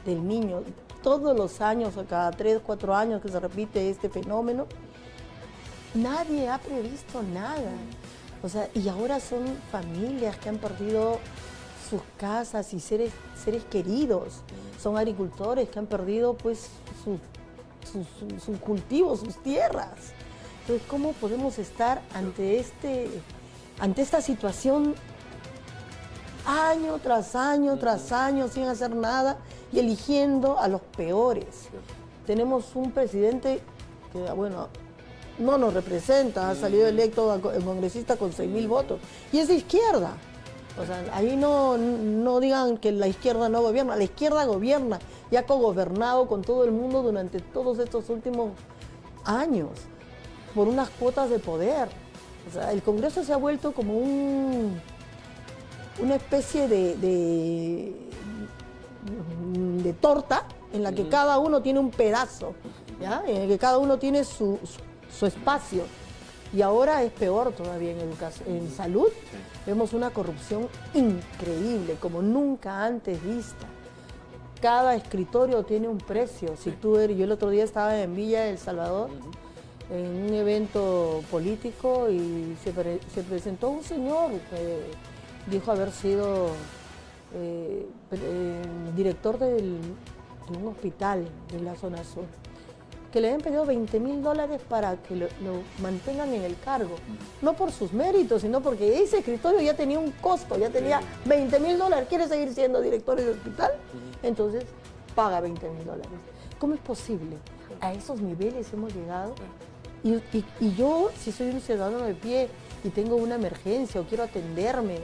del niño? Todos los años, o cada 3, 4 años que se repite este fenómeno, nadie ha previsto nada. O sea, y ahora son familias que han perdido sus casas y seres queridos. Son agricultores que han perdido pues sus cultivos, sus tierras. Entonces, ¿cómo podemos estar ante esta situación año tras año tras año sin hacer nada y eligiendo a los peores? Tenemos un presidente que, bueno, no nos representa, ha salido electo el congresista con 6.000 votos y es de izquierda. O sea, ahí no digan que la izquierda no gobierna, la izquierda gobierna y ha cogobernado con todo el mundo durante todos estos últimos años por unas cuotas de poder. O sea, el Congreso se ha vuelto como una especie de torta en la que cada uno tiene un pedazo, ¿ya? En el que cada uno tiene su espacio. Y ahora es peor todavía en educación, en salud. Vemos una corrupción increíble, como nunca antes vista. Cada escritorio tiene un precio. Si tú eres, yo el otro día estaba en Villa El Salvador, en un evento político, y se presentó un señor que dijo haber sido director de un hospital de la zona sur, que le habían pedido $20.000 para que lo mantengan en el cargo. No por sus méritos, sino porque ese escritorio ya tenía un costo, ya tenía $20.000. ¿Quiere seguir siendo director de hospital? Entonces paga $20.000. ¿Cómo es posible? A esos niveles hemos llegado. Y yo, si soy un ciudadano de pie y tengo una emergencia o quiero atenderme,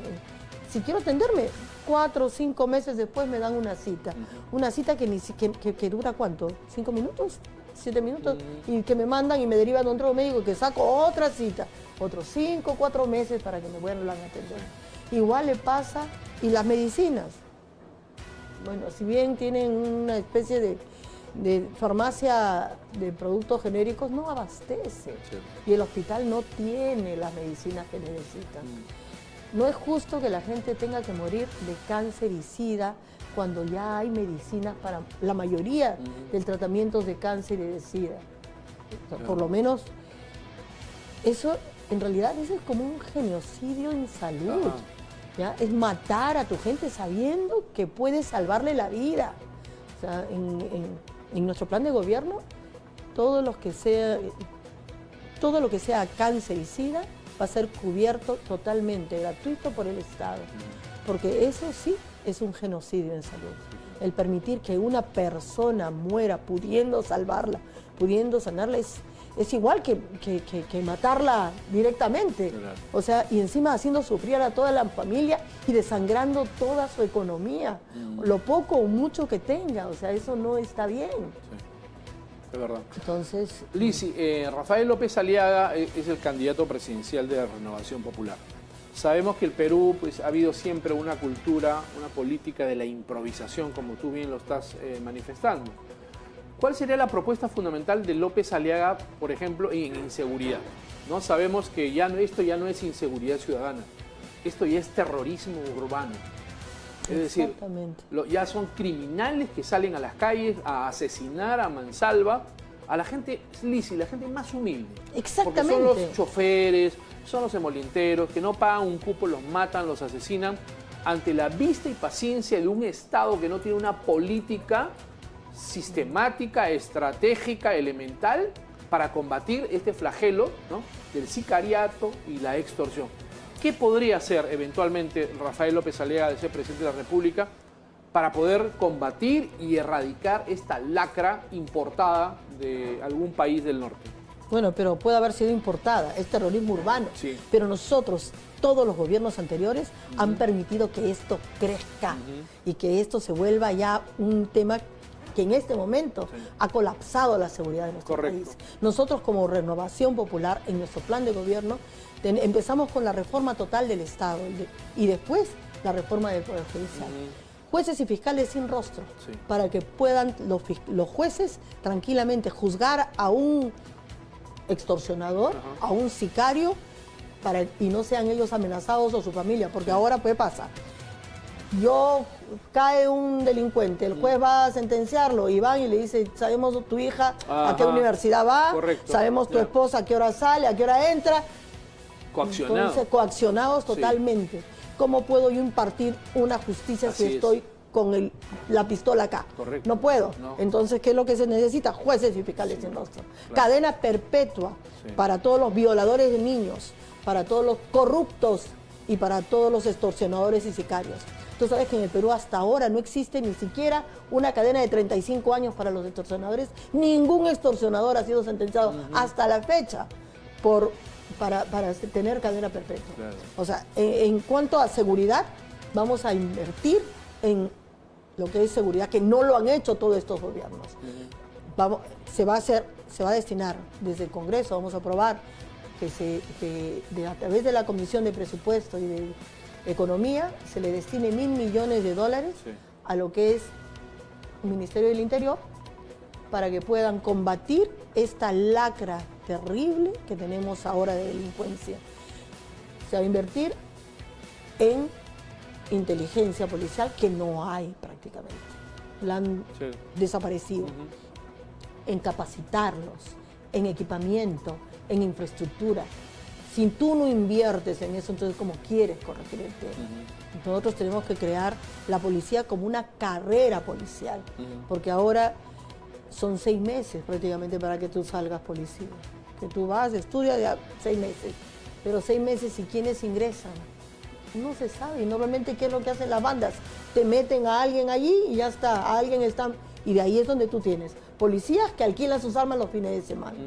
si quiero atenderme, 4 o 5 meses después me dan una cita. Una cita que dura ¿cuánto? ¿5 minutos? 7 minutos, y que me mandan y me derivan a otro médico, que saco otra cita, otros 5 o 4 meses para que me vuelvan a atender. Igual le pasa, y las medicinas. Bueno, si bien tienen una especie de farmacia de productos genéricos, no abastece. Sí. Y el hospital no tiene las medicinas que necesitan. No es justo que la gente tenga que morir de cáncer y SIDA cuando ya hay medicinas para la mayoría del tratamiento de cáncer y de SIDA. O sea, por lo menos, eso, en realidad, eso es como un genocidio en salud. ¿Ya? Es matar a tu gente sabiendo que puedes salvarle la vida. O sea, en nuestro plan de gobierno, todo lo que sea cáncer y SIDA va a ser cubierto totalmente, gratuito por el Estado. Porque eso sí es un genocidio en salud. El permitir que una persona muera pudiendo salvarla, pudiendo sanarla, es igual que matarla directamente. Claro. O sea, y encima haciendo sufrir a toda la familia y desangrando toda su economía, lo poco o mucho que tenga. O sea, eso no está bien. Sí. Es verdad. Entonces, Lizzy, Rafael López Aliaga es el candidato presidencial de la Renovación Popular. Sabemos que el Perú pues, ha habido siempre una cultura, una política de la improvisación, como tú bien lo estás manifestando. ¿Cuál sería la propuesta fundamental de López Aliaga, por ejemplo, en inseguridad? ¿No? Sabemos que esto ya no es inseguridad ciudadana, esto ya es terrorismo urbano. Es decir, ya son criminales que salen a las calles a asesinar a mansalva a la gente, Lizzy, la gente más humilde. Exactamente. Porque son los choferes, son los emolinteros, que no pagan un cupo, los matan, los asesinan, ante la vista y paciencia de un Estado que no tiene una política sistemática, estratégica, elemental para combatir este flagelo, ¿no?, del sicariato y la extorsión. ¿Qué podría hacer eventualmente Rafael López Aliaga de ser presidente de la República para poder combatir y erradicar esta lacra importada de algún país del norte? Bueno, pero puede haber sido importada, es terrorismo urbano. Sí. Pero nosotros, todos los gobiernos anteriores, han permitido que esto crezca y que esto se vuelva ya un tema que en este momento ha colapsado la seguridad de nuestro país. Nosotros como Renovación Popular, en nuestro plan de gobierno, empezamos con la reforma total del Estado y después la reforma del Poder Judicial. Jueces y fiscales sin rostro, para que puedan los jueces tranquilamente juzgar a un extorsionador, a un sicario, y no sean ellos amenazados o su familia, porque ahora puede pasar. Cae un delincuente, el juez va a sentenciarlo y van y le dice, sabemos tu hija a qué universidad va, sabemos tu esposa a qué hora sale, a qué hora entra. Coaccionados. Entonces, coaccionados totalmente. ¿Cómo puedo yo impartir una justicia si estoy con la pistola acá? No puedo. Entonces, ¿qué es lo que se necesita? Jueces y fiscales sin rostro. Cadena perpetua para todos los violadores de niños, para todos los corruptos y para todos los extorsionadores y sicarios. Tú sabes que en el Perú hasta ahora no existe ni siquiera una cadena de 35 años para los extorsionadores. Ningún extorsionador ha sido sentenciado hasta la fecha para tener cadena perpetua. O sea, en cuanto a seguridad, vamos a invertir en lo que es seguridad, que no lo han hecho todos estos gobiernos. Se va a destinar desde el Congreso, vamos a aprobar que a través de la Comisión de Presupuesto y de Economía se le destine $1.000 millones a lo que es el Ministerio del Interior para que puedan combatir esta lacra terrible que tenemos ahora de delincuencia. Se va a invertir en inteligencia policial, que no hay prácticamente. La han desaparecido. En capacitarlos, en equipamiento, en infraestructura. Si tú no inviertes en eso, entonces ¿cómo quieres corregir el tema? Nosotros tenemos que crear la policía como una carrera policial, porque ahora son 6 meses prácticamente para que tú salgas policía. Que tú vas, estudias ya 6 meses, pero 6 meses, ¿y quiénes ingresan? No se sabe, y normalmente ¿qué es lo que hacen las bandas? Te meten a alguien allí y ya está, y de ahí es donde tú tienes policías que alquilan sus armas los fines de semana.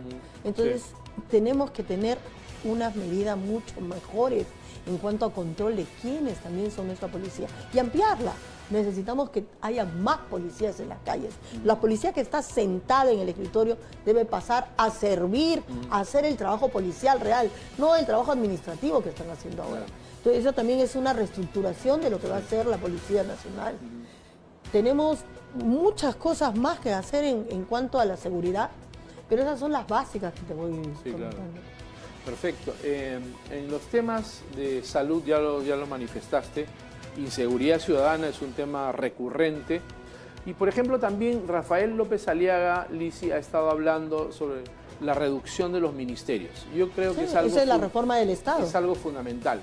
Entonces tenemos que tener unas medidas mucho mejores en cuanto a control de quiénes también son nuestra policía y ampliarla. Necesitamos que haya más policías en las calles. La policía que está sentada en el escritorio debe pasar a servir, a hacer el trabajo policial real, no el trabajo administrativo que están haciendo ahora. Entonces eso también es una reestructuración de lo que va a hacer la Policía Nacional. Tenemos muchas cosas más que hacer en cuanto a la seguridad, pero esas son las básicas que te voy comentando. Claro. Perfecto. En los temas de salud ya lo manifestaste. Inseguridad ciudadana es un tema recurrente. Y, por ejemplo, también Rafael López Aliaga, Lizzy, ha estado hablando sobre la reducción de los ministerios. Yo creo que es algo... Esa es la reforma del Estado. Es algo fundamental,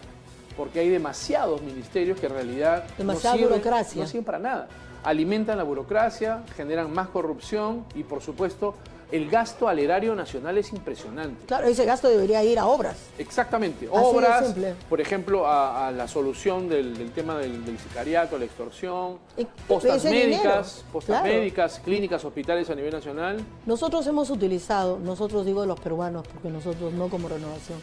porque hay demasiados ministerios que en realidad demasiada burocracia. No sirven para nada. alimentan la burocracia, generan más corrupción y, por supuesto, el gasto al erario nacional es impresionante. Claro, ese gasto debería ir a obras. Exactamente, Así obras, de simple. por ejemplo, a la solución del tema del sicariato, la extorsión, postas médicas, médicas, clínicas, hospitales a nivel nacional. Nosotros hemos utilizado, nosotros digo los peruanos, porque nosotros no como Renovación,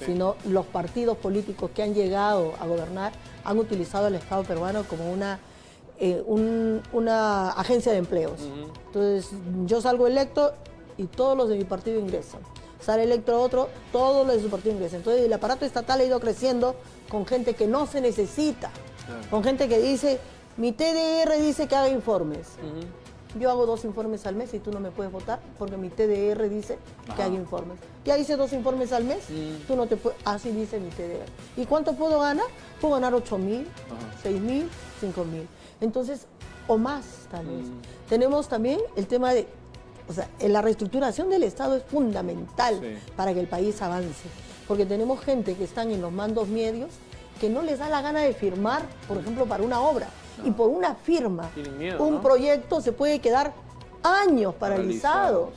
sino los partidos políticos que han llegado a gobernar han utilizado al Estado peruano como una agencia de empleos. Entonces, yo salgo electo y todos los de mi partido ingresan. Sale electo otro, todos los de su partido ingresan. Entonces, el aparato estatal ha ido creciendo con gente que no se necesita, con gente que dice, mi TDR dice que haga informes. Yo hago 2 informes al mes y tú no me puedes votar porque mi TDR dice que haga informes. Ya hice 2 informes al mes, tú no te puedes, así dice mi TDR. ¿Y cuánto puedo ganar? Puedo ganar 8.000, 6.000, 5.000. Entonces, o más tal vez. Tenemos también el tema de, o sea, la reestructuración del Estado es fundamental para que el país avance. Porque tenemos gente que están en los mandos medios que no les da la gana de firmar, por ejemplo, para una obra. Y por una firma, miedo, un proyecto se puede quedar años paralizado.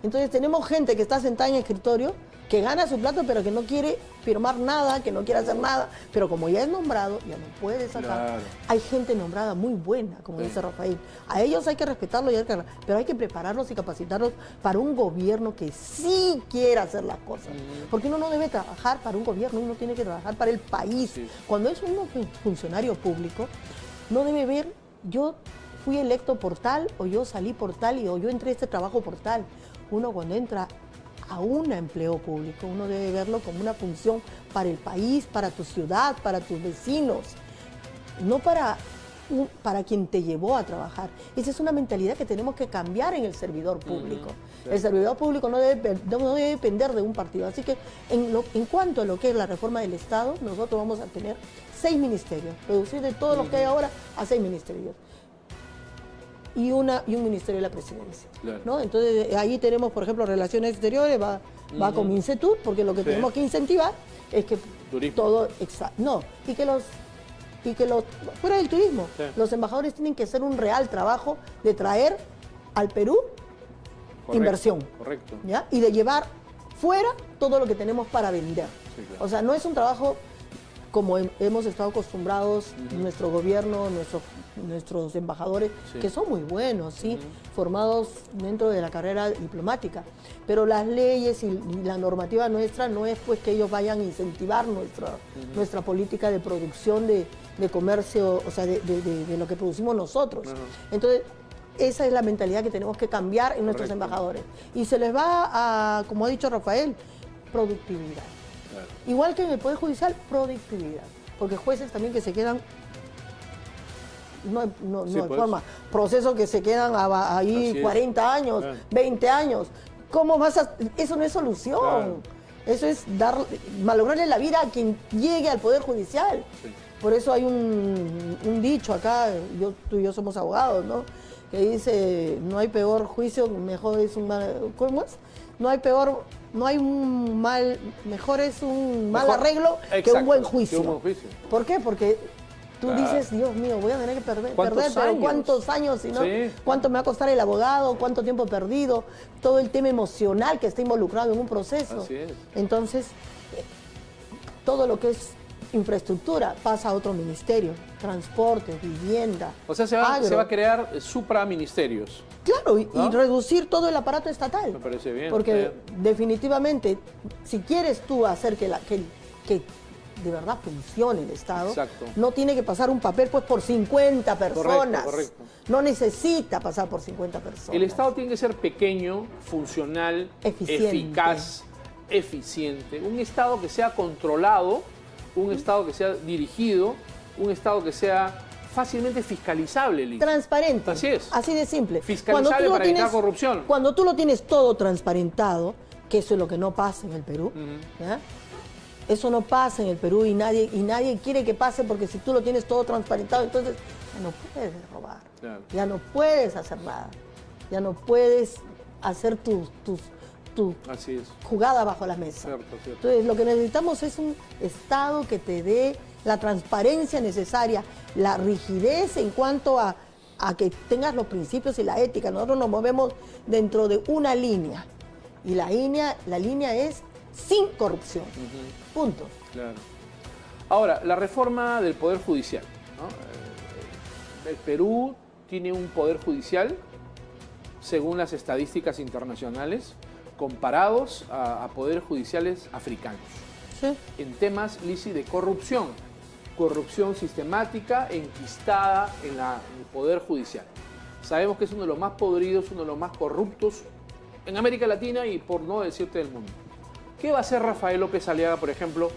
Entonces tenemos gente que está sentada en el escritorio, que gana su plato, pero que no quiere firmar nada, que no quiere hacer nada. Pero como ya es nombrado, ya no puede sacar. Hay gente nombrada muy buena, como dice Rafael. A ellos hay que respetarlos, pero hay que prepararlos y capacitarlos para un gobierno que sí quiera hacer las cosas. Porque uno no debe trabajar para un gobierno, uno tiene que trabajar para el país. Cuando es un funcionario público, no debe ver, yo fui electo por tal, o yo salí por tal, o yo entré a este trabajo por tal. Uno cuando entra a un empleo público, uno debe verlo como una función para el país, para tu ciudad, para tus vecinos, no para quien te llevó a trabajar. Esa es una mentalidad que tenemos que cambiar en el servidor público. El servidor público no debe depender de un partido. Así que en cuanto a lo que es la reforma del Estado, nosotros vamos a tener 6 ministerios, reducir de todo lo que hay ahora a 6 ministerios. Y un ministerio de la presidencia. ¿No? Entonces, ahí tenemos, por ejemplo, Relaciones Exteriores, va con Incetur, porque lo que tenemos que incentivar es que todo... No, y que los fuera del turismo, los embajadores tienen que hacer un real trabajo de traer al Perú inversión. ¿Ya? Y de llevar fuera todo lo que tenemos para vender. O sea, no es un trabajo como hemos estado acostumbrados, nuestro gobierno, nuestros embajadores, que son muy buenos, formados dentro de la carrera diplomática, pero las leyes y la normativa nuestra no es pues que ellos vayan a incentivar nuestra política de producción de comercio, o sea, de lo que producimos nosotros. Entonces, esa es la mentalidad que tenemos que cambiar en nuestros embajadores. Y se les va a, como ha dicho Rafael, productividad. Igual que en el Poder Judicial, productividad. Porque jueces también que se quedan, procesos que se quedan ahí 40 años, 20 años. ¿Cómo vas a...? Eso no es solución. Eso es malograrle la vida a quien llegue al Poder Judicial. Por eso hay un dicho acá, tú y yo somos abogados, ¿no? Que dice, no hay peor juicio, mejor es un mal... ¿Cómo es? Mejor es un mal arreglo que un buen juicio. ¿Por qué? Porque tú dices, Dios mío, voy a tener que perder, pero ¿cuántos años? Si no, ¿cuánto me va a costar el abogado? ¿Cuánto tiempo perdido? Todo el tema emocional que está involucrado en un proceso. Así es. Entonces, todo lo que es infraestructura pasa a otro ministerio, transporte, vivienda. O sea, se va a crear supraministerios. Claro, y reducir todo el aparato estatal. Me parece bien. Porque definitivamente, si quieres tú hacer que de verdad funcione el Estado, no tiene que pasar un papel pues por 50 personas. Correcto. No necesita pasar por 50 personas. El Estado tiene que ser pequeño, funcional, eficaz, eficiente. Un Estado que sea controlado, un Estado que sea dirigido, un Estado que sea fácilmente fiscalizable, Liz. Transparente. Así es. Así de simple. Fiscalizable para evitar corrupción. Cuando tú lo tienes todo transparentado, que eso es lo que no pasa en el Perú, ¿ya? Eso no pasa en el Perú y nadie quiere que pase, porque si tú lo tienes todo transparentado, entonces ya no puedes robar, ya no puedes hacer nada, ya no puedes hacer tu jugada bajo la mesa. Cierto. Entonces, lo que necesitamos es un Estado que te dé la transparencia necesaria, la rigidez en cuanto a a que tengas los principios y la ética. Nosotros nos movemos dentro de una línea. Y la línea es sin corrupción. Punto. Claro. Ahora, la reforma del Poder Judicial, ¿no? El Perú tiene un Poder Judicial, según las estadísticas internacionales, comparados a poderes judiciales africanos. Sí. En temas, Lisi, de corrupción. Corrupción sistemática, enquistada en el Poder Judicial. Sabemos que es uno de los más podridos, uno de los más corruptos en América Latina y por no decirte del mundo. ¿Qué va a hacer Rafael López Aliaga, por ejemplo,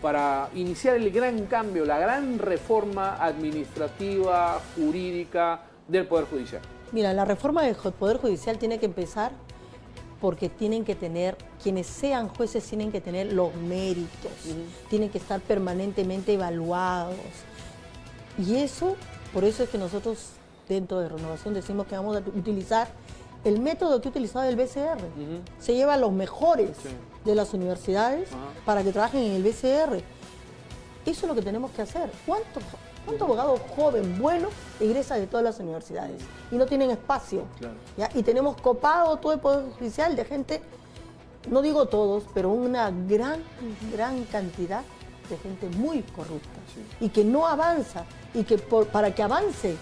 para iniciar el gran cambio, la gran reforma administrativa, jurídica del Poder Judicial? Mira, la reforma del Poder Judicial tiene que empezar porque tienen que tener, quienes sean jueces tienen que tener los méritos, tienen que estar permanentemente evaluados. Y eso, por eso es que nosotros dentro de Renovación decimos que vamos a utilizar el método que ha utilizado el BCR. Se lleva a los mejores de las universidades para que trabajen en el BCR. Eso es lo que tenemos que hacer. ¿Cuánto abogado joven, bueno, egresa de todas las universidades? Y no tienen espacio. Claro. ¿Ya? Y tenemos copado todo el Poder Judicial de gente, no digo todos, pero una gran cantidad de gente muy corrupta. Sí. Y que no avanza. Y que para que avance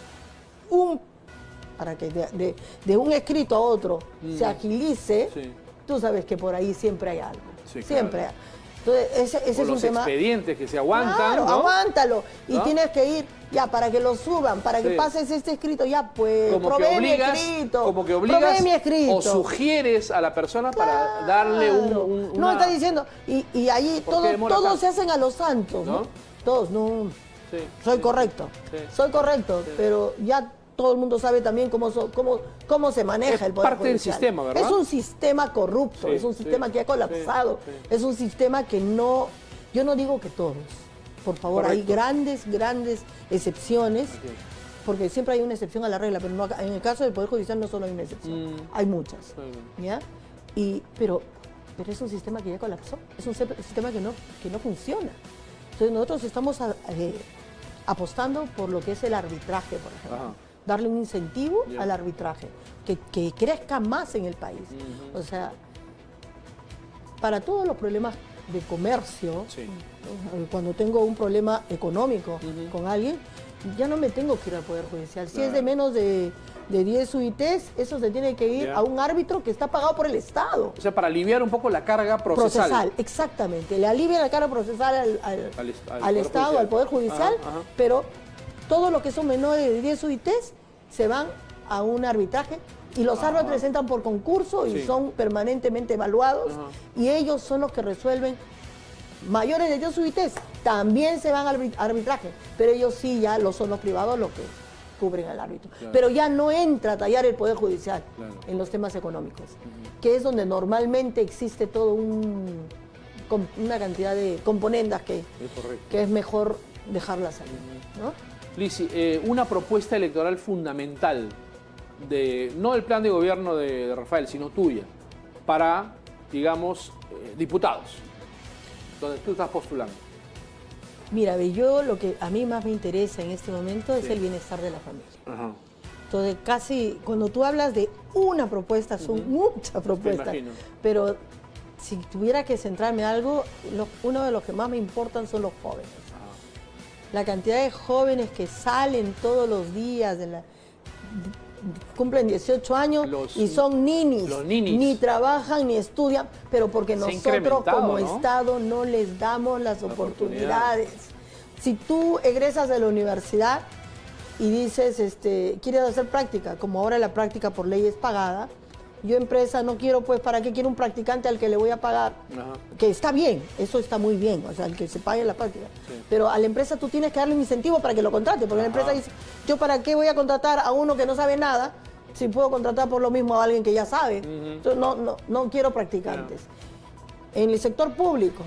para que de un escrito a otro se agilice, tú sabes que por ahí siempre hay algo. Sí, siempre hay. Entonces, ese es un tema. Los expedientes que se aguantan. Claro, ¿no? Aguántalo. Y ¿no? Tienes que ir, ya, para que lo suban, para que pases este escrito, ya, pues, provee mi escrito. Como que obligas o sugieres a la persona para darle una... No, está diciendo, y allí todos se hacen a los santos, ¿no? Todos, no. Sí, soy correcto, pero ya todo el mundo sabe también cómo se maneja el Poder Judicial. Es parte del sistema, ¿verdad? Es un sistema corrupto, es un sistema que ha colapsado, es un sistema que no... Yo no digo que todos, por favor, hay grandes excepciones, porque siempre hay una excepción a la regla, pero no, en el caso del Poder Judicial no solo hay una excepción, hay muchas, ¿ya? Pero es un sistema que ya colapsó, es un sistema que no funciona. Entonces nosotros estamos apostando por lo que es el arbitraje, por ejemplo. Darle un incentivo al arbitraje, que crezca más en el país. O sea, para todos los problemas de comercio, cuando tengo un problema económico con alguien, ya no me tengo que ir al Poder Judicial. Si es de menos de 10 UITs, eso se tiene que ir a un árbitro que está pagado por el Estado. O sea, para aliviar un poco la carga procesal. Exactamente. Le alivia la carga procesal al Estado, al Poder Judicial, pero todo lo que son menores de 10 UITs se van a un arbitraje y los árbitros entran por concurso y son permanentemente evaluados y ellos son los que resuelven. Mayores de 10 UITs también se van al arbitraje, pero ellos sí ya son los privados los que cubren al árbitro. Pero ya no entra a tallar el Poder Judicial en los temas económicos, que es donde normalmente existe todo una cantidad de componendas que es mejor dejarlas salir, ¿no? Lisi, una propuesta electoral fundamental, no del plan de gobierno de Rafael, sino tuya, para, digamos, diputados, donde tú estás postulando. Mira, yo lo que a mí más me interesa en este momento es el bienestar de la familia. Entonces, casi, cuando tú hablas de una propuesta, son muchas propuestas, pero si tuviera que centrarme en algo, uno de los que más me importan son los jóvenes. La cantidad de jóvenes que salen todos los días, cumplen 18 años y son ninis, ni trabajan ni estudian, pero porque nosotros como Estado no les damos las oportunidades. Si tú egresas de la universidad y dices, quieres hacer práctica, como ahora la práctica por ley es pagada, yo empresa no quiero, pues, ¿para qué quiero un practicante al que le voy a pagar? Que está bien, eso está muy bien, o sea, el que se pague la práctica. Pero a la empresa tú tienes que darle un incentivo para que lo contrate, porque la empresa dice, ¿yo para qué voy a contratar a uno que no sabe nada si puedo contratar por lo mismo a alguien que ya sabe? Entonces, no quiero practicantes. En el sector público,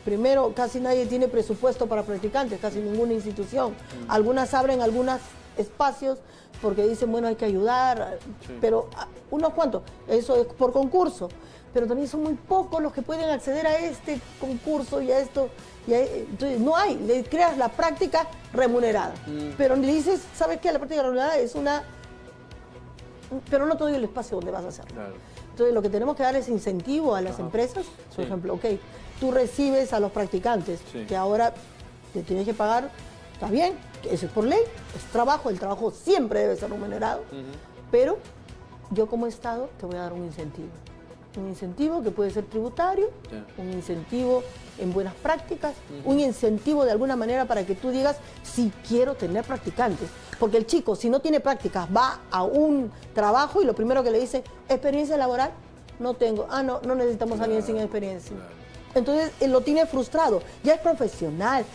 primero, casi nadie tiene presupuesto para practicantes, casi ninguna institución. Algunas abren algunas espacios porque dicen, bueno, hay que ayudar, pero unos cuantos, eso es por concurso, pero también son muy pocos los que pueden acceder a este concurso y a esto. Entonces no hay, le creas la práctica remunerada, pero le dices, ¿sabes qué? La práctica remunerada es una... pero no te doy el espacio donde vas a hacerlo. Claro. Entonces lo que tenemos que dar es incentivo a las empresas, por ejemplo, ok, tú recibes a los practicantes, que ahora te tienes que pagar, está bien, eso es por ley, es trabajo, el trabajo siempre debe ser remunerado, pero yo como Estado te voy a dar un incentivo que puede ser tributario, un incentivo en buenas prácticas, un incentivo de alguna manera para que tú digas, sí quiero tener practicantes. Porque el chico, si no tiene prácticas, va a un trabajo y lo primero que le dice, ¿experiencia laboral? No tengo. No necesitamos a alguien sin experiencia. Entonces, él lo tiene frustrado. Ya es profesional,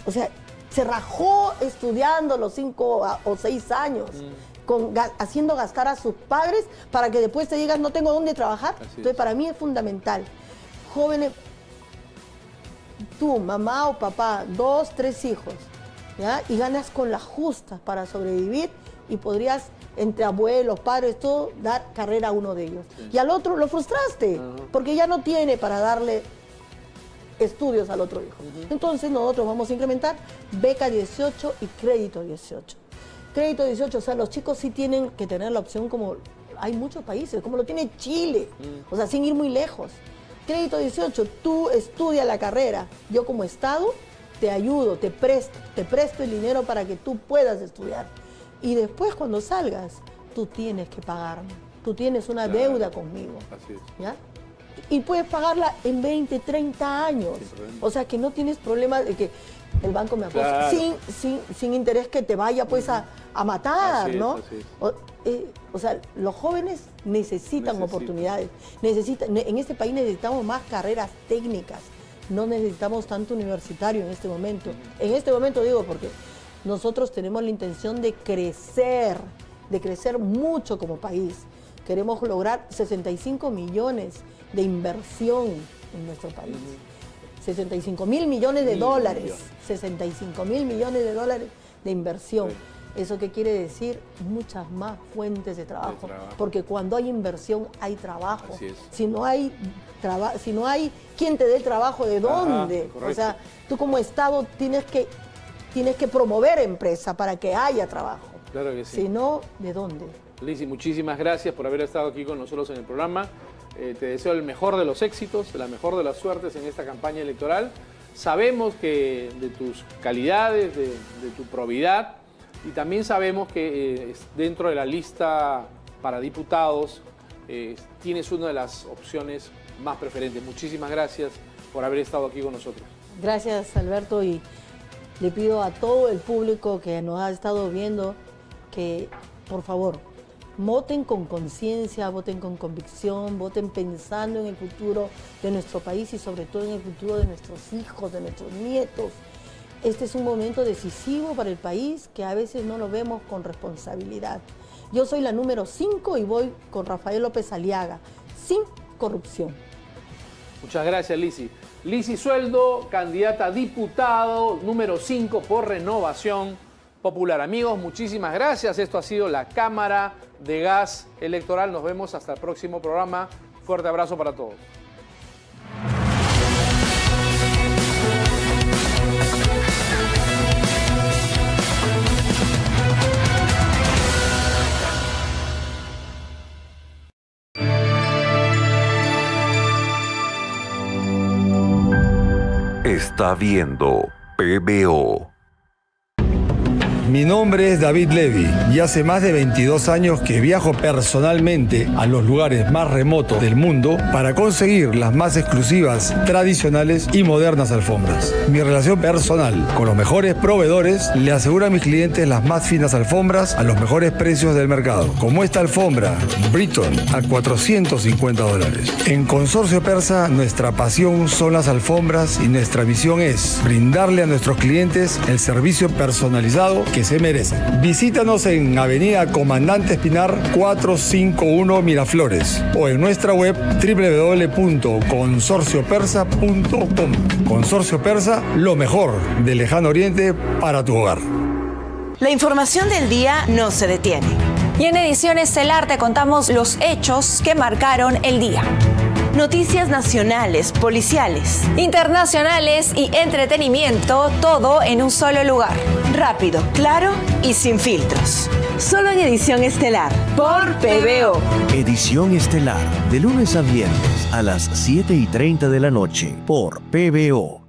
o sea, se rajó estudiando los 5 o 6 años. Haciendo gastar a sus padres para que después te digas no tengo dónde trabajar. Entonces para mí es fundamental. Jóvenes, tú, mamá o papá, 2, 3 hijos, ¿ya? Y ganas con las justas para sobrevivir y podrías, entre abuelos, padres, todo, dar carrera a uno de ellos. Y al otro lo frustraste, porque ya no tiene para darle estudios al otro hijo. Entonces nosotros vamos a incrementar beca 18 y crédito 18. Crédito 18, o sea, los chicos sí tienen que tener la opción como hay muchos países, como lo tiene Chile, o sea, sin ir muy lejos. Crédito 18, tú estudia la carrera, yo como Estado te ayudo, te presto el dinero para que tú puedas estudiar. Y después cuando salgas, tú tienes que pagarme, tú tienes una deuda conmigo. Así es. ¿Ya? Y puedes pagarla en 20, 30 años, o sea, que no tienes problema de que el banco me apoya sin interés que te vaya pues a matar, ¿no? O sea, los jóvenes necesitan oportunidades, en este país necesitamos más carreras técnicas, no necesitamos tanto universitario en este momento. En este momento digo porque nosotros tenemos la intención de crecer mucho como país. Queremos lograr 65 millones de inversión en nuestro país. 65 mil millones de dólares, 65 mil millones de dólares de inversión. ¿Eso qué quiere decir? Muchas más fuentes de trabajo, porque cuando hay inversión hay trabajo. Si no hay quien te dé el trabajo, ¿de dónde? O sea, tú como Estado tienes que promover empresa para que haya trabajo. Claro que sí. Si no, ¿de dónde? Lizzy, muchísimas gracias por haber estado aquí con nosotros en el programa. Te deseo el mejor de los éxitos, la mejor de las suertes en esta campaña electoral. Sabemos que de tus calidades, de tu probidad, y también sabemos que dentro de la lista para diputados tienes una de las opciones más preferentes. Muchísimas gracias por haber estado aquí con nosotros. Gracias, Alberto, y le pido a todo el público que nos ha estado viendo que, por favor, voten con conciencia, voten con convicción, voten pensando en el futuro de nuestro país y sobre todo en el futuro de nuestros hijos, de nuestros nietos. Este es un momento decisivo para el país que a veces no lo vemos con responsabilidad. Yo soy la número 5 y voy con Rafael López Aliaga, sin corrupción. Muchas gracias, Lizzy. Lizzy Sueldo, candidata a diputado número 5 por Renovación Popular. Amigos, muchísimas gracias. Esto ha sido la Cámara de Gas Electoral. Nos vemos hasta el próximo programa. Fuerte abrazo para todos. Está viendo PBO. Mi nombre es David Levy y hace más de 22 años que viajo personalmente a los lugares más remotos del mundo para conseguir las más exclusivas, tradicionales y modernas alfombras. Mi relación personal con los mejores proveedores le asegura a mis clientes las más finas alfombras a los mejores precios del mercado, como esta alfombra Britton a $450. En Consorcio Persa, nuestra pasión son las alfombras y nuestra misión es brindarle a nuestros clientes el servicio personalizado que se merecen. Visítanos en Avenida Comandante Espinar 451 Miraflores o en nuestra web www.consorciopersa.com. Consorcio Persa, lo mejor del Lejano Oriente para tu hogar. La información del día no se detiene. Y en Edición Estelar te contamos los hechos que marcaron el día. Noticias nacionales, policiales, internacionales y entretenimiento, todo en un solo lugar. Rápido, claro y sin filtros. Solo en Edición Estelar, por PBO. Edición Estelar, de lunes a viernes a las 7:30 de la noche, por PBO.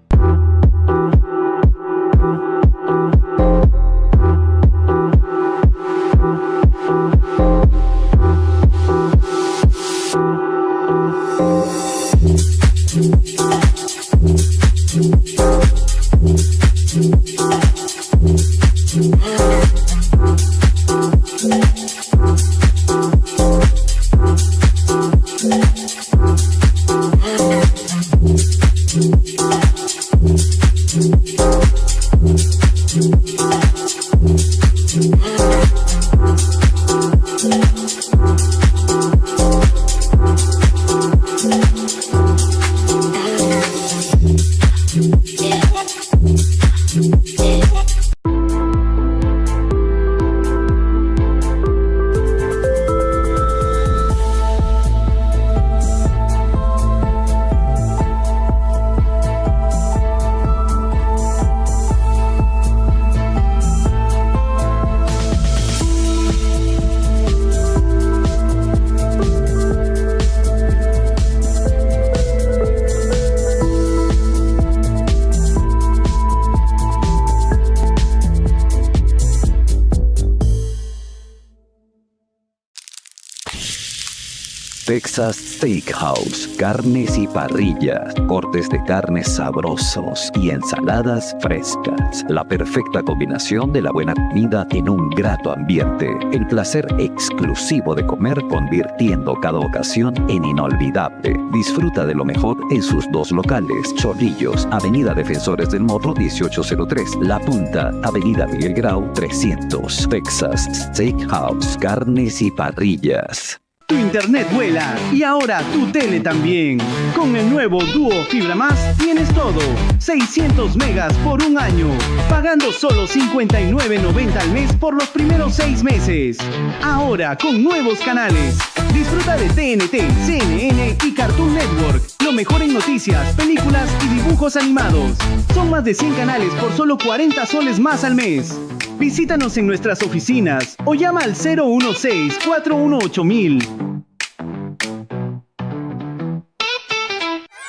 Texas Steakhouse, carnes y parrillas, cortes de carnes sabrosos y ensaladas frescas. La perfecta combinación de la buena comida en un grato ambiente. El placer exclusivo de comer, convirtiendo cada ocasión en inolvidable. Disfruta de lo mejor en sus dos locales: Chorrillos, Avenida Defensores del Morro 1803, La Punta, Avenida Miguel Grau 300. Texas Steakhouse, carnes y parrillas. Tu internet vuela y ahora tu tele también. Con el nuevo Duo Fibra Más tienes todo. 600 megas por un año, pagando solo $59.90 al mes por los primeros 6 meses. Ahora con nuevos canales. Disfruta de TNT, CNN y Cartoon Network. Lo mejor en noticias, películas y dibujos animados. Son más de 100 canales por solo 40 soles más al mes. Visítanos en nuestras oficinas o llama al 016-418-000.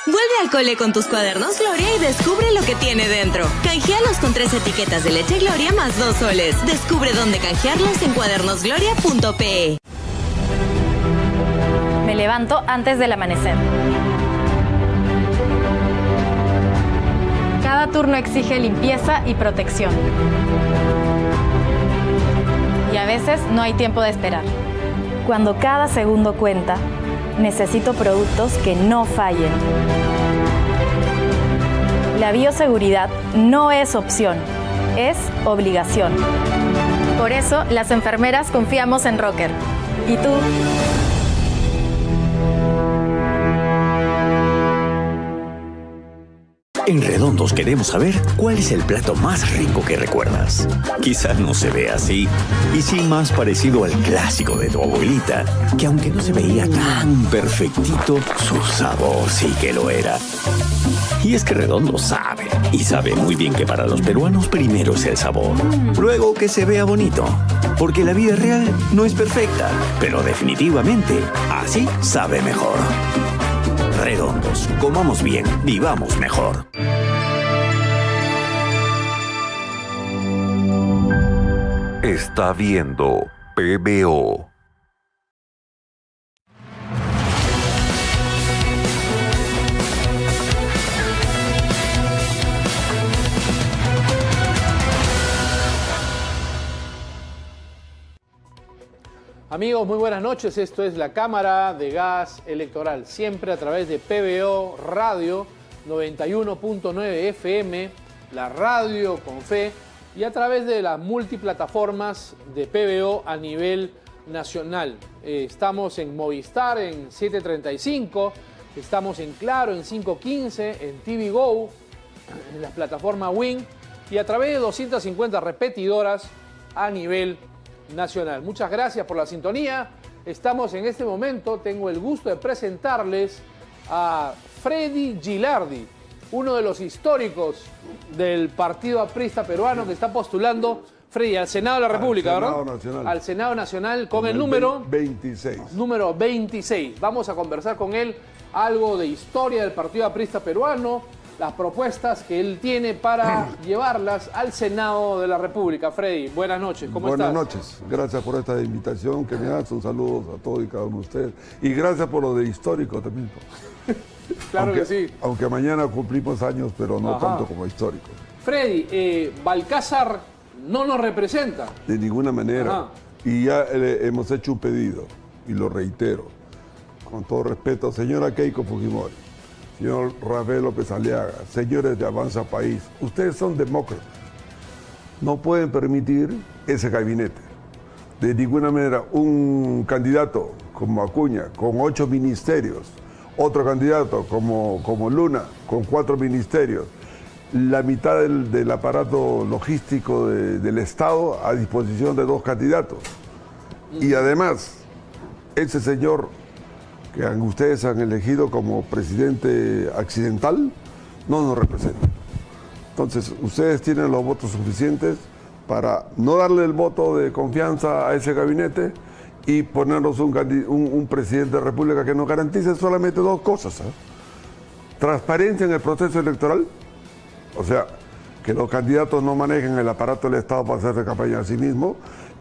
Vuelve al cole con tus cuadernos Gloria y descubre lo que tiene dentro. Canjealos con 3 etiquetas de leche Gloria más 2 soles. Descubre dónde canjearlos en cuadernosgloria.pe. Me levanto antes del amanecer. Cada turno exige limpieza y protección. Y a veces no hay tiempo de esperar. Cuando cada segundo cuenta, necesito productos que no fallen. La bioseguridad no es opción, es obligación. Por eso, las enfermeras confiamos en Rocker. ¿Y tú? En Redondos queremos saber cuál es el plato más rico que recuerdas. Quizás no se ve así, y sí más parecido al clásico de tu abuelita, que aunque no se veía tan perfectito, su sabor sí que lo era. Y es que Redondo sabe, y sabe muy bien que para los peruanos primero es el sabor, luego que se vea bonito, porque la vida real no es perfecta, pero definitivamente así sabe mejor. Redondos, comamos bien, vivamos mejor. Está viendo PBO. Amigos, muy buenas noches. Esto es la Cámara de Gas Electoral, siempre a través de PBO Radio 91.9 FM, la radio con fe, y a través de las multiplataformas de PBO a nivel nacional. Estamos en Movistar en 735, estamos en Claro en 515, en TV Go, en la plataforma Win, y a través de 250 repetidoras a nivel nacional. Muchas gracias por la sintonía. Estamos en este momento, tengo el gusto de presentarles a Freddy Gilardi, uno de los históricos del Partido Aprista peruano que está postulando, Freddy, al Senado de la República, ¿verdad? Al Senado Nacional con el número 26. Número 26. Vamos a conversar con él algo de historia del Partido Aprista peruano, las propuestas que él tiene para llevarlas al Senado de la República. Freddy, buenas noches, ¿cómo estás? Buenas noches, gracias por esta invitación que me das, un saludo a todos y cada uno de ustedes. Y gracias por lo de histórico también. Claro que sí. Aunque mañana cumplimos años, pero no tanto como histórico. Freddy, Balcázar no nos representa. De ninguna manera. Y ya hemos hecho un pedido, y lo reitero, con todo respeto, señora Keiko Fujimori, señor Rafael López Aliaga, señores de Avanza País, ustedes son demócratas. No pueden permitir ese gabinete. De ninguna manera, un candidato como Acuña, con 8 ministerios, otro candidato como Luna, con 4 ministerios, la mitad del aparato logístico del Estado a disposición de 2 candidatos. Y además, ese señor que ustedes han elegido como presidente accidental, no nos representa. Entonces, ustedes tienen los votos suficientes para no darle el voto de confianza a ese gabinete y ponernos un presidente de la República que nos garantice solamente 2 cosas. Transparencia en el proceso electoral, o sea, que los candidatos no manejen el aparato del Estado para hacer campaña a sí mismos.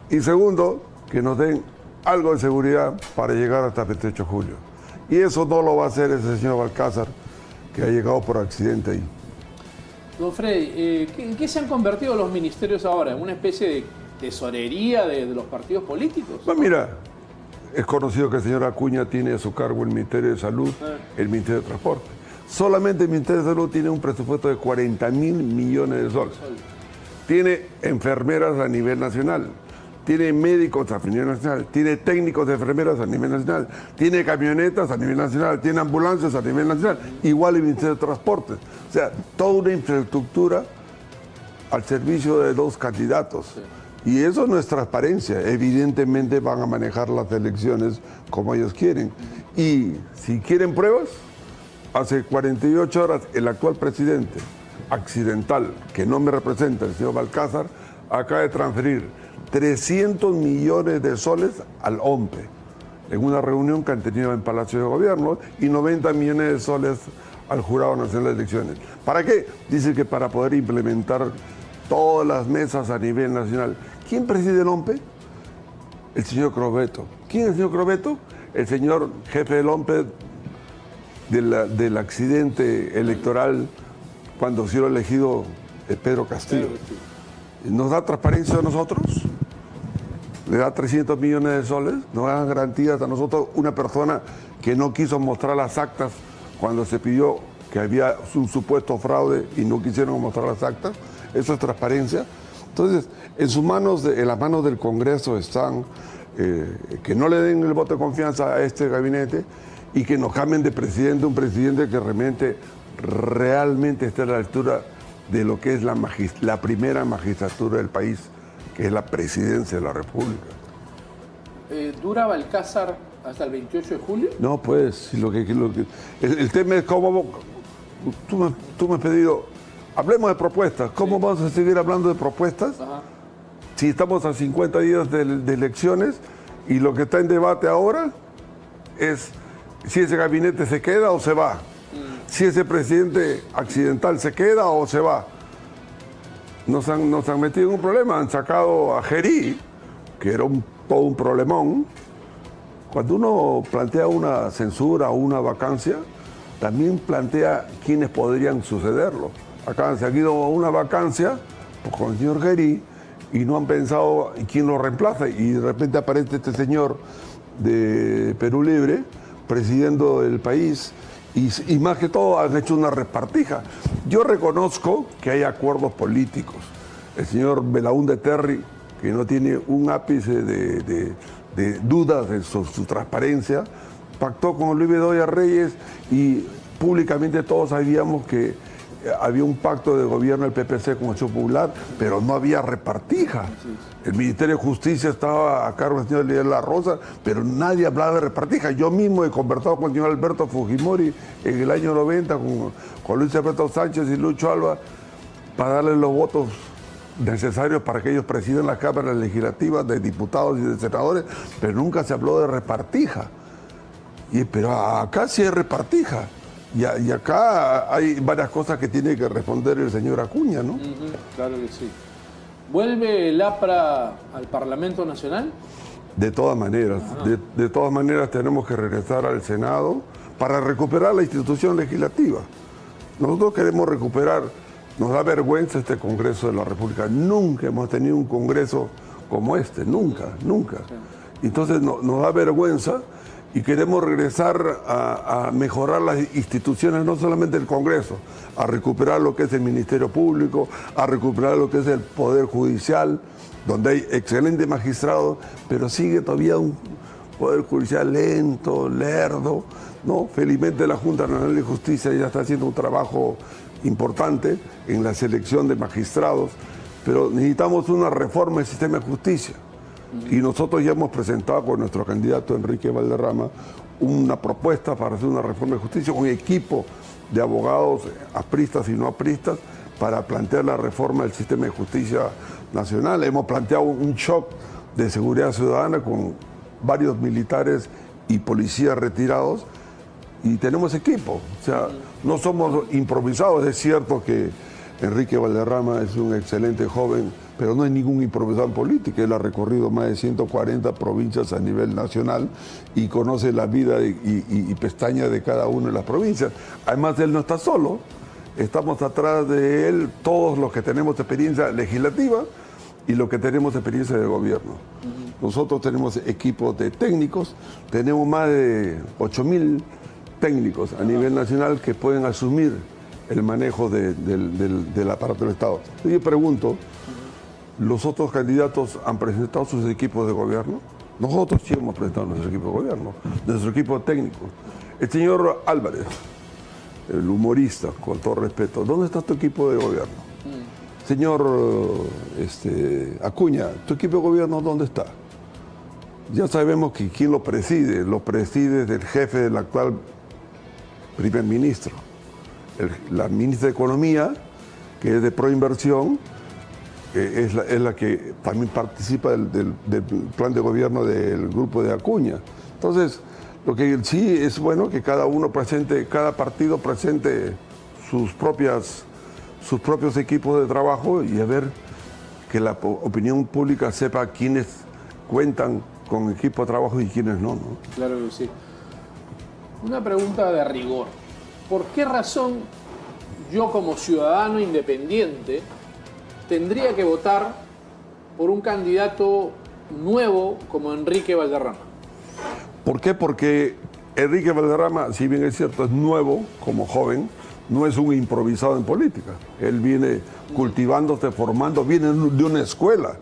Y segundo, que nos den algo de seguridad para llegar hasta el 28 de julio. Y eso no lo va a hacer ese señor Balcázar, que ha llegado por accidente ahí. Don Freddy, ¿en qué se han convertido los ministerios ahora? ¿En una especie de tesorería de los partidos políticos? Pues mira, es conocido que el señor Acuña tiene a su cargo el Ministerio de Salud, el Ministerio de Transporte. Solamente el Ministerio de Salud tiene un presupuesto de 40.000 millones de soles. Tiene enfermeras a nivel nacional, tiene médicos a nivel nacional, tiene técnicos de enfermeras a nivel nacional, tiene camionetas a nivel nacional, tiene ambulancias a nivel nacional, igual el Ministerio de Transporte. O sea, toda una infraestructura al servicio de 2 candidatos. Y eso no es transparencia. Evidentemente van a manejar las elecciones como ellos quieren. Y si quieren pruebas, hace 48 horas el actual presidente accidental, que no me representa, el señor Balcázar, acaba de transferir 300 millones de soles al OMPE en una reunión que han tenido en Palacio de Gobierno y 90 millones de soles al Jurado Nacional de Elecciones. ¿Para qué? Dice que para poder implementar todas las mesas a nivel nacional. ¿Quién preside el OMPE? El señor Crobeto. ¿Quién es el señor Crobeto? El señor jefe del OMPE del accidente electoral cuando ha sido elegido Pedro Castillo. ¿Nos da transparencia a nosotros? ¿Le da 300 millones de soles? ¿Nos da garantías a nosotros una persona que no quiso mostrar las actas cuando se pidió que había un supuesto fraude y no quisieron mostrar las actas? ¿Eso es transparencia? Entonces, en las manos del Congreso están que no le den el voto de confianza a este gabinete y que nos cambien de presidente, un presidente que realmente esté a la altura de lo que es la primera magistratura del país, que es la presidencia de la República. ¿Dura Balcázar hasta el 28 de julio? No, pues, el tema es cómo... Tú me has pedido, hablemos de propuestas. ¿Cómo vamos a seguir hablando de propuestas? Si estamos a 50 días de elecciones y lo que está en debate ahora es si ese gabinete se queda o se va. Si ese presidente accidental se queda o se va. Nos han metido en un problema, han sacado a Gerí, que era todo un problemón. Cuando uno plantea una censura o una vacancia, también plantea quiénes podrían sucederlo. Acá han seguido una vacancia con el señor Gerí y no han pensado quién lo reemplaza. Y de repente aparece este señor de Perú Libre presidiendo el país. Y más que todo han hecho una repartija. Yo reconozco que hay acuerdos políticos. El señor Belaúnde Terry, que no tiene un ápice de dudas de su transparencia, pactó con Luis Bedoya Reyes y públicamente todos sabíamos que había un pacto de gobierno del PPC con Acción Popular, pero no había repartija. El Ministerio de Justicia estaba a cargo del señor Elías La Rosa, pero nadie hablaba de repartija. Yo mismo he conversado con el señor Alberto Fujimori en el año 90 con Luis Alberto Sánchez y Lucho Alba para darles los votos necesarios para que ellos presidan las cámaras legislativas de diputados y de senadores, pero nunca se habló de repartija. Pero acá sí hay repartija. Y acá hay varias cosas que tiene que responder el señor Acuña, ¿no? Claro que sí. ¿Vuelve el APRA al Parlamento Nacional? De todas maneras. De todas maneras tenemos que regresar al Senado para recuperar la institución legislativa. Nosotros queremos recuperar, nos da vergüenza este Congreso de la República. Nunca hemos tenido un Congreso como este, nunca. Entonces nos da vergüenza. Y queremos regresar a mejorar las instituciones, no solamente el Congreso, a recuperar lo que es el Ministerio Público, a recuperar lo que es el Poder Judicial, donde hay excelentes magistrados, pero sigue todavía un Poder Judicial lento, lerdo, ¿no? Felizmente la Junta Nacional de Justicia ya está haciendo un trabajo importante en la selección de magistrados, pero necesitamos una reforma del sistema de justicia. Y nosotros ya hemos presentado con nuestro candidato Enrique Valderrama una propuesta para hacer una reforma de justicia, un equipo de abogados apristas y no apristas para plantear la reforma del sistema de justicia nacional. Hemos planteado un shock de seguridad ciudadana con varios militares y policías retirados y tenemos equipo. O sea, no somos improvisados. Es cierto que Enrique Valderrama es un excelente joven, pero no es ningún improvisado en política. Él ha recorrido más de 140 provincias a nivel nacional y conoce la vida y pestaña de cada una de las provincias. Además, él no está solo. Estamos atrás de él todos los que tenemos experiencia legislativa y los que tenemos experiencia de gobierno. Nosotros tenemos equipos de técnicos, tenemos más de 8.000 técnicos a nivel nacional que pueden asumir el manejo del aparato del Estado. Yo pregunto, ¿los otros candidatos han presentado sus equipos de gobierno? Nosotros sí hemos presentado nuestro equipo de gobierno, nuestro equipo técnico. El señor Álvarez, el humorista, con todo respeto, ¿dónde está tu equipo de gobierno? Señor Acuña, ¿tu equipo de gobierno dónde está? Ya sabemos que quién lo preside el jefe del actual primer ministro. La ministra de Economía, que es de Proinversión, es la que también participa del plan de gobierno del grupo de Acuña. Entonces, lo que sí es bueno que cada partido presente sus propios equipos de trabajo y a ver que la opinión pública sepa quiénes cuentan con equipo de trabajo y quiénes no. Claro que sí. Una pregunta de rigor. ¿Por qué razón yo como ciudadano independiente tendría que votar por un candidato nuevo como Enrique Valderrama? ¿Por qué? Porque Enrique Valderrama, si bien es cierto, es nuevo como joven, no es un improvisado en política. Él viene cultivándose, formando, viene de una escuela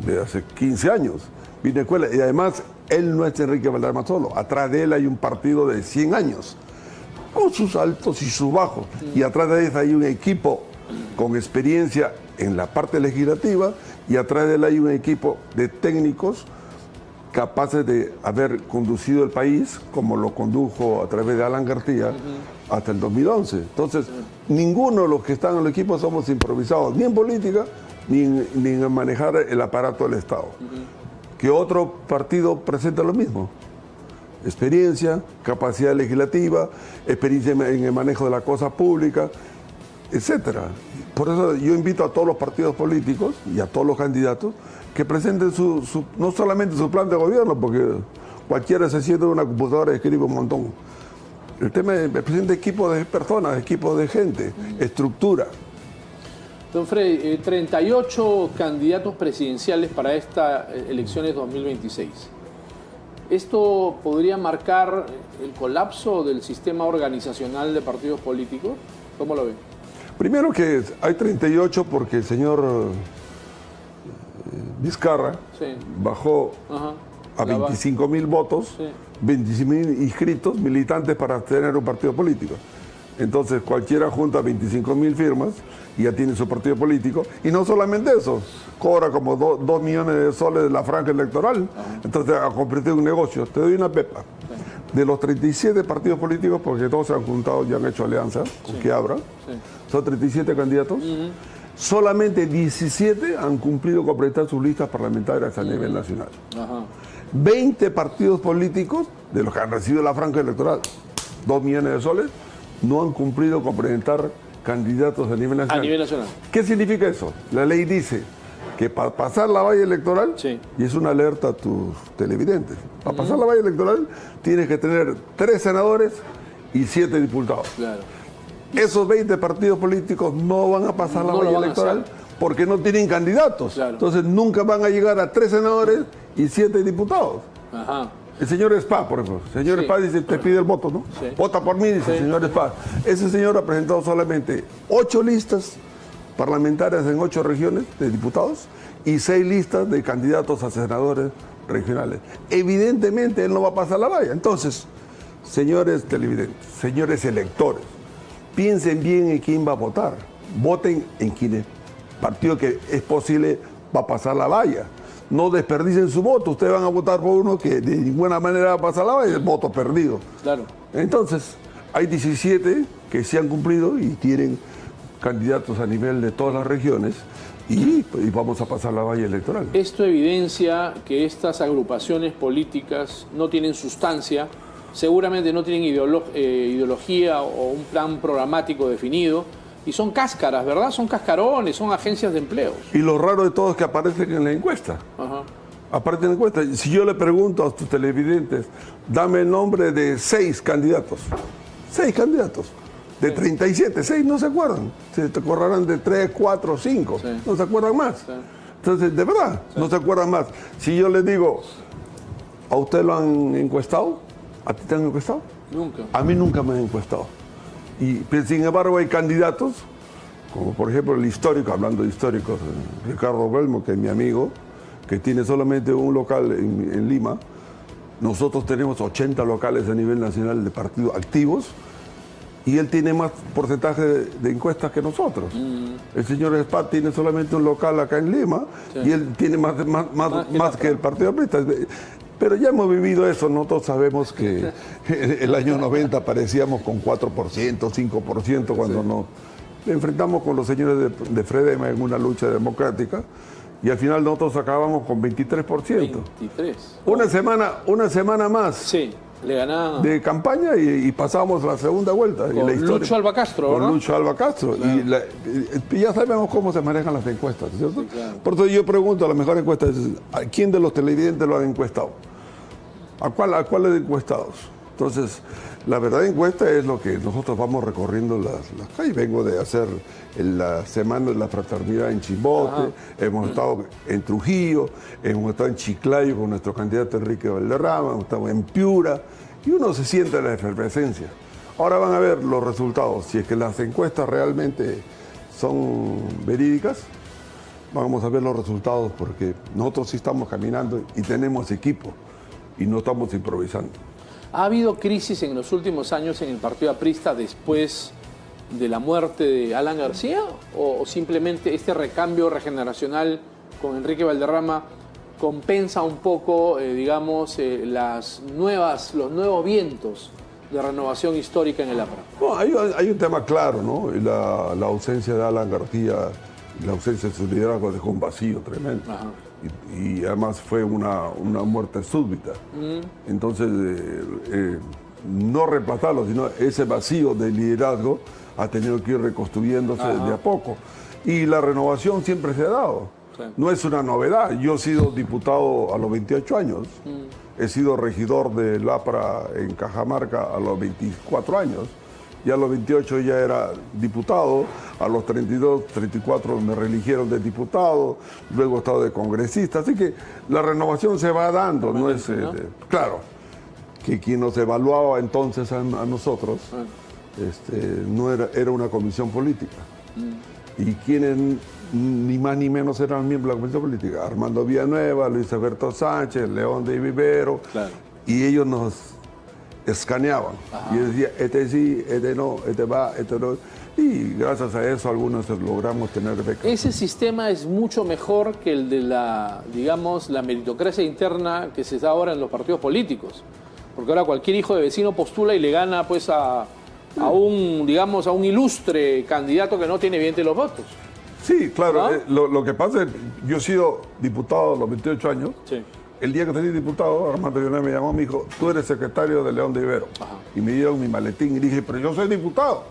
de hace 15 años. Viene de escuela y además él no es Enrique Valderrama solo. Atrás de él hay un partido de 100 años, con sus altos y sus bajos. Y atrás de él hay un equipo con experiencia en la parte legislativa y atrás de él hay un equipo de técnicos capaces de haber conducido el país como lo condujo a través de Alan García hasta el 2011. Entonces, ninguno de los que están en el equipo somos improvisados, ni en política, ni en manejar el aparato del Estado. Que otro partido presenta lo mismo. Experiencia, capacidad legislativa, experiencia en el manejo de la cosa pública, etcétera. Por eso yo invito a todos los partidos políticos y a todos los candidatos que presenten no solamente su plan de gobierno, porque cualquiera se sienta en una computadora y escribe un montón. El tema es presente equipo de personas, equipo de gente, estructura. Don Freddy, 38 candidatos presidenciales para estas elecciones 2026. ¿Esto podría marcar el colapso del sistema organizacional de partidos políticos? ¿Cómo lo ven? Primero que hay 38 porque el señor Vizcarra bajó a 25.000 votos, 25.000 inscritos, militantes para tener un partido político. Entonces cualquiera junta 25.000 firmas y ya tiene su partido político. Y no solamente eso, cobra como 2 millones de soles de la franja electoral. Entonces ha convertido en un negocio. Te doy una pepa. De los 37 partidos políticos, porque todos se han juntado y han hecho alianza con Quiabra, son 37 candidatos, solamente 17 han cumplido con presentar sus listas parlamentarias a nivel nacional. 20 partidos políticos, de los que han recibido la franja electoral, 2 millones de soles, no han cumplido con presentar candidatos a nivel nacional. ¿Qué significa eso? La ley dice que para pasar la valla electoral, y es una alerta a tus televidentes, para pasar la valla electoral tienes que tener 3 senadores y 7 diputados. Esos 20 partidos políticos no van a pasar la valla electoral porque no tienen candidatos. Entonces nunca van a llegar a 3 senadores y 7 diputados. El señor Spa, por ejemplo. El señor Spa dice, te pide el voto, ¿no? Vota por mí, dice el señor Spa. Ese señor ha presentado solamente 8 listas parlamentarias en 8 regiones de diputados y 6 listas de candidatos a senadores regionales. Evidentemente él no va a pasar la valla. Entonces, señores televidentes, señores electores, piensen bien en quién va a votar. Voten en quien el partido que es posible va a pasar la valla. No desperdicien su voto. Ustedes van a votar por uno que de ninguna manera va a pasar la valla, el voto perdido. Entonces, hay 17 que se han cumplido y tienen candidatos a nivel de todas las regiones y vamos a pasar la valla electoral. Esto evidencia que estas agrupaciones políticas no tienen sustancia, seguramente no tienen ideología o un plan programático definido y son cáscaras, ¿verdad? Son cascarones, son agencias de empleo. Y lo raro de todo es que aparecen en la encuesta. Aparecen en la encuesta. Si yo le pregunto a tus televidentes, dame el nombre de 6 candidatos. 6 candidatos. De 37, 6 no se acuerdan. Se te acordarán de 3, 4, 5. No se acuerdan más. Entonces, de verdad, no se acuerdan más. Si yo les digo, ¿a usted lo han encuestado? ¿A ti te han encuestado? Nunca. A mí nunca me han encuestado. Y sin embargo hay candidatos, como por ejemplo el histórico, hablando de históricos, Ricardo Belmo, que es mi amigo, que tiene solamente un local en Lima. Nosotros tenemos 80 locales a nivel nacional de partidos activos y él tiene más porcentaje de encuestas que nosotros. El señor Spa tiene solamente un local acá en Lima y él tiene más que el Partido Aprista. Pero ya hemos vivido eso, nosotros sabemos que el año 90 aparecíamos con 4%, 5% cuando nos enfrentamos con los señores de Fredema en una lucha democrática y al final nosotros acabamos con 23%. 23. Una semana más. Le ganaba de campaña y pasamos la segunda vuelta. Con y la historia, Lucho Alba Castro, ¿verdad? Con Lucho Alba Castro. Y ya sabemos cómo se manejan las encuestas, ¿cierto? Por eso yo pregunto, la mejor encuesta es, ¿a quién de los televidentes lo han encuestado? ¿A cuáles encuestados? Entonces, la verdadera encuesta es lo que nosotros vamos recorriendo las calles. Vengo de hacer la semana de la fraternidad en Chimbote, hemos estado en Trujillo, hemos estado en Chiclayo con nuestro candidato Enrique Valderrama, hemos estado en Piura, y uno se siente la efervescencia. Ahora van a ver los resultados. Si es que las encuestas realmente son verídicas, vamos a ver los resultados, porque nosotros sí estamos caminando y tenemos equipo, y no estamos improvisando. ¿Ha habido crisis en los últimos años en el Partido Aprista después de la muerte de Alan García? ¿O simplemente este recambio regeneracional con Enrique Valderrama compensa un poco, los nuevos vientos de renovación histórica en el APRA? No, hay un tema claro, ¿no? La ausencia de Alan García, la ausencia de su liderazgo dejó un vacío tremendo. Y además fue una muerte súbita. Entonces, no reemplazarlo, sino ese vacío de liderazgo ha tenido que ir reconstruyéndose de a poco. Y la renovación siempre se ha dado. No es una novedad. Yo he sido diputado a los 28 años. He sido regidor del APRA en Cajamarca a los 24 años. Y a los 28 ya era diputado, a los 32, 34 me reeligieron de diputado, luego he estado de congresista, así que la renovación se va dando, no es claro, que quien nos evaluaba entonces a nosotros no era una comisión política. Y quienes ni más ni menos eran miembros de la comisión política, Armando Villanueva, Luis Alberto Sánchez, León de Vivero, y ellos escaneaban. Y decía, este sí, este no, este va, este no. Y gracias a eso algunos logramos tener becas. Ese sistema es mucho mejor que el de la, digamos, la meritocracia interna que se da ahora en los partidos políticos. Porque ahora cualquier hijo de vecino postula y le gana pues a un, digamos, a un ilustre candidato que no tiene evidente los votos. Sí, claro. Lo que pasa es que yo he sido diputado a los 28 años. Sí. El día que salí diputado, Armando Leonel me llamó y me dijo, tú eres secretario de León de Ibero. Y me dieron mi maletín y dije, pero yo soy diputado.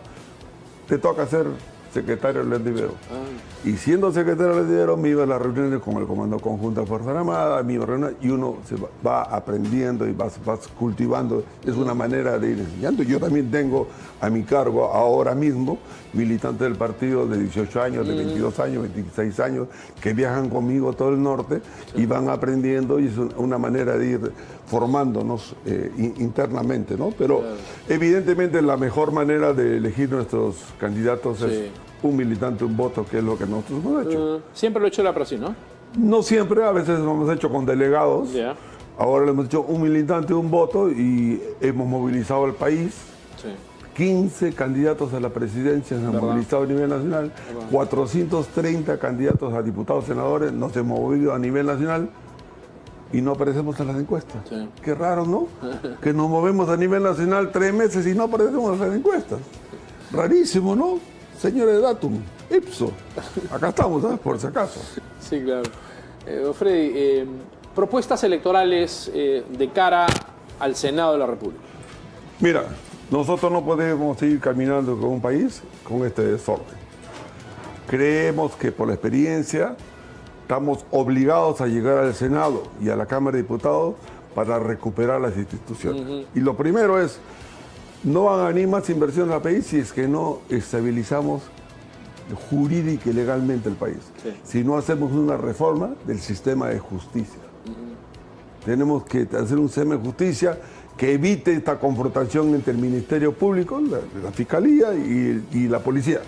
Te toca ser secretario de León de Ibero. Y siendo secretario de León de Ibero, me iba a las reuniones con el Comando Conjunto de Fuerzas Armadas, me iba a reuniones, y uno se va aprendiendo y vas cultivando. Es una manera de ir enseñando. Yo también tengo a mi cargo ahora mismo militantes del partido de 18 años, de 22 años, 26 años, que viajan conmigo todo el norte y van aprendiendo, y es una manera de ir formándonos internamente, ¿no? Pero evidentemente la mejor manera de elegir nuestros candidatos es un militante, un voto, que es lo que nosotros hemos hecho. Siempre lo he hecho la así, ¿no? No siempre, a veces lo hemos hecho con delegados. Ahora le hemos hecho un militante, un voto, y hemos movilizado al país. 15 candidatos a la presidencia se han movilizado a nivel nacional, 430 candidatos a diputados, senadores, nos hemos movido a nivel nacional y no aparecemos en las encuestas. Qué raro, ¿no? Que nos movemos a nivel nacional 3 meses y no aparecemos en las encuestas. Rarísimo, ¿no? Señores, datum, ipso. Acá estamos, ¿sabes? Por si acaso. Sí, claro. Freddy, propuestas electorales de cara al Senado de la República. Mira, nosotros no podemos seguir caminando con un país con este desorden. Creemos que por la experiencia estamos obligados a llegar al Senado y a la Cámara de Diputados para recuperar las instituciones. Y lo primero es, no van a venir más inversiones al país si es que no estabilizamos jurídica y legalmente el país. Si no hacemos una reforma del sistema de justicia. Tenemos que hacer un sistema de justicia que evite esta confrontación entre el Ministerio Público, la Fiscalía y la Policía.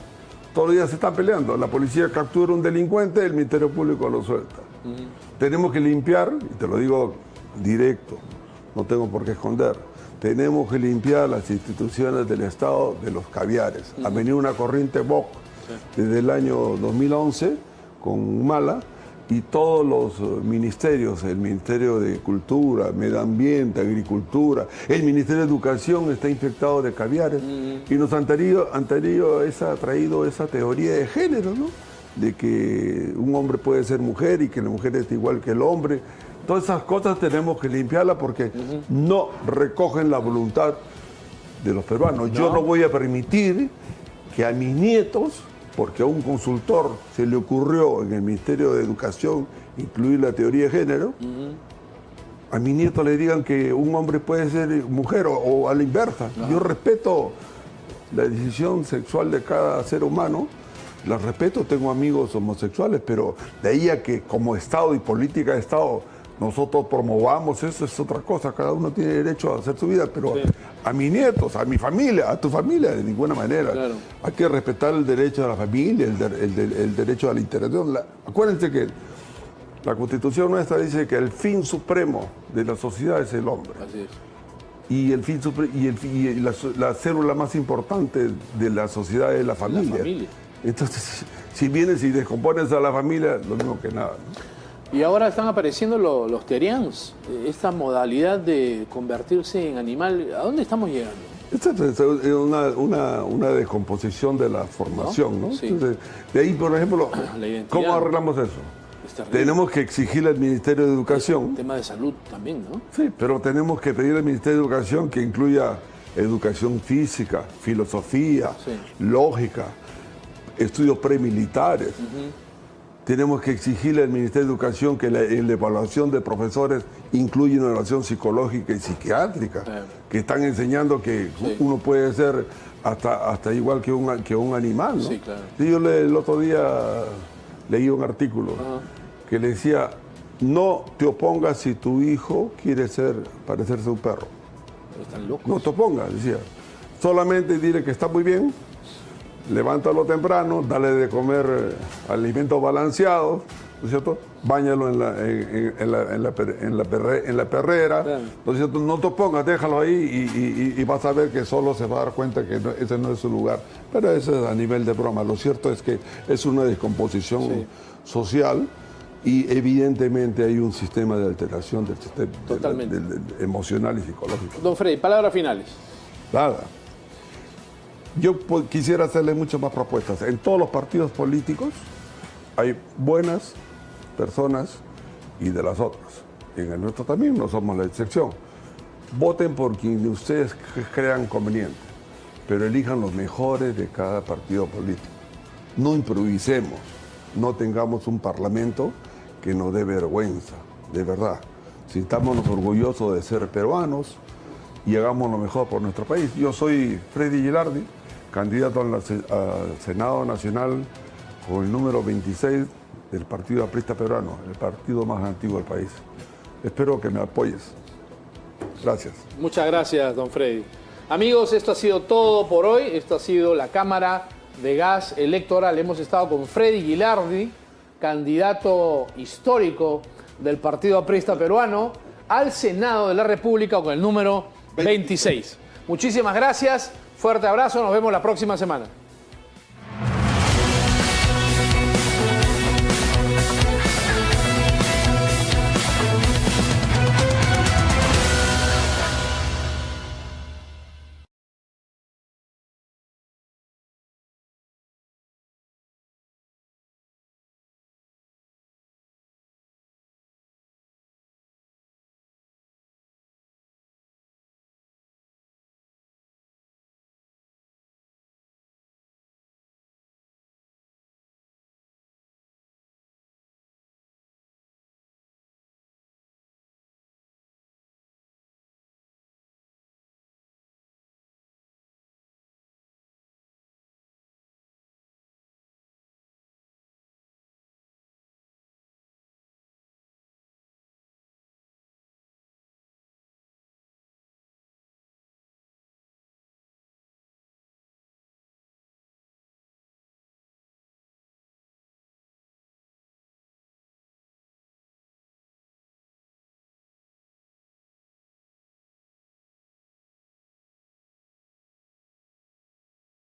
Todos los días se están peleando. La policía captura un delincuente, el Ministerio Público lo suelta. Tenemos que limpiar, y te lo digo directo, no tengo por qué esconder, tenemos que limpiar las instituciones del Estado de los caviares. Ha venido una corriente BOC desde el año 2011 con Humala, y todos los ministerios, el Ministerio de Cultura, Medio Ambiente, Agricultura, el Ministerio de Educación está infectado de caviares. Y nos han traído esa teoría de género, ¿no? De que un hombre puede ser mujer y que la mujer es igual que el hombre. Todas esas cosas tenemos que limpiarlas porque no recogen la voluntad de los peruanos. Yo no voy a permitir que a mis nietos, porque a un consultor se le ocurrió en el Ministerio de Educación incluir la teoría de género, a mi nieto le digan que un hombre puede ser mujer o a la inversa. Yo respeto la decisión sexual de cada ser humano, la respeto, tengo amigos homosexuales, pero de ahí a que como Estado y política de Estado nosotros promovamos, eso es otra cosa, cada uno tiene derecho a hacer su vida, pero a mis nietos, a mi familia, a tu familia, de ninguna manera. Hay que respetar el derecho de la familia, el derecho a la interacción. Acuérdense que la Constitución nuestra dice que el fin supremo de la sociedad es el hombre. Así es. Y, la célula más importante de la sociedad es la familia. Entonces, si vienes y descompones a la familia, lo mismo que nada, ¿no? Y ahora están apareciendo los terians, esta modalidad de convertirse en animal. ¿A dónde estamos llegando? Esta es una descomposición de la formación, ¿no? Sí. Entonces, de ahí, por ejemplo, ¿cómo arreglamos eso? Tenemos que exigirle al Ministerio de Educación. Un tema de salud también, ¿no? Sí, pero tenemos que pedir al Ministerio de Educación que incluya educación física, filosofía, lógica, estudios premilitares. Tenemos que exigirle al Ministerio de Educación que en la evaluación de profesores incluya una evaluación psicológica y psiquiátrica, que están enseñando que uno puede ser hasta igual que un animal, ¿no? Sí, claro. Sí, yo el otro día leí un artículo que le decía, no te opongas si tu hijo quiere parecerse a un perro. Pero están locos. No te opongas, decía. Solamente dile que está muy bien, levántalo temprano, dale de comer alimentos balanceados, ¿no es cierto? Báñalo en la perrera, claro. ¿No es cierto? No te pongas, déjalo ahí y vas a ver que solo se va a dar cuenta que ese no es su lugar. Pero eso es a nivel de broma. Lo cierto es que es una descomposición social y evidentemente hay un sistema de alteración del sistema emocional y psicológico. Don Freddy, palabras finales. Nada. Yo quisiera hacerle muchas más propuestas. En todos los partidos políticos hay buenas personas y de las otras. En el nuestro también no somos la excepción. Voten por quien ustedes crean conveniente, pero elijan los mejores de cada partido político. No improvisemos, no tengamos un parlamento que nos dé vergüenza, de verdad. Sintámonos orgullosos de ser peruanos y hagamos lo mejor por nuestro país. Yo soy Freddy Gilardi, candidato al Senado Nacional con el número 26 del Partido Aprista Peruano, el partido más antiguo del país. Espero que me apoyes. Gracias. Muchas gracias, don Freddy. Amigos, esto ha sido todo por hoy. Esto ha sido la Cámara de Gas Electoral. Hemos estado con Freddy Gilardi, candidato histórico del Partido Aprista Peruano al Senado de la República con el número 26. Muchísimas gracias. Fuerte abrazo. Nos vemos la próxima semana.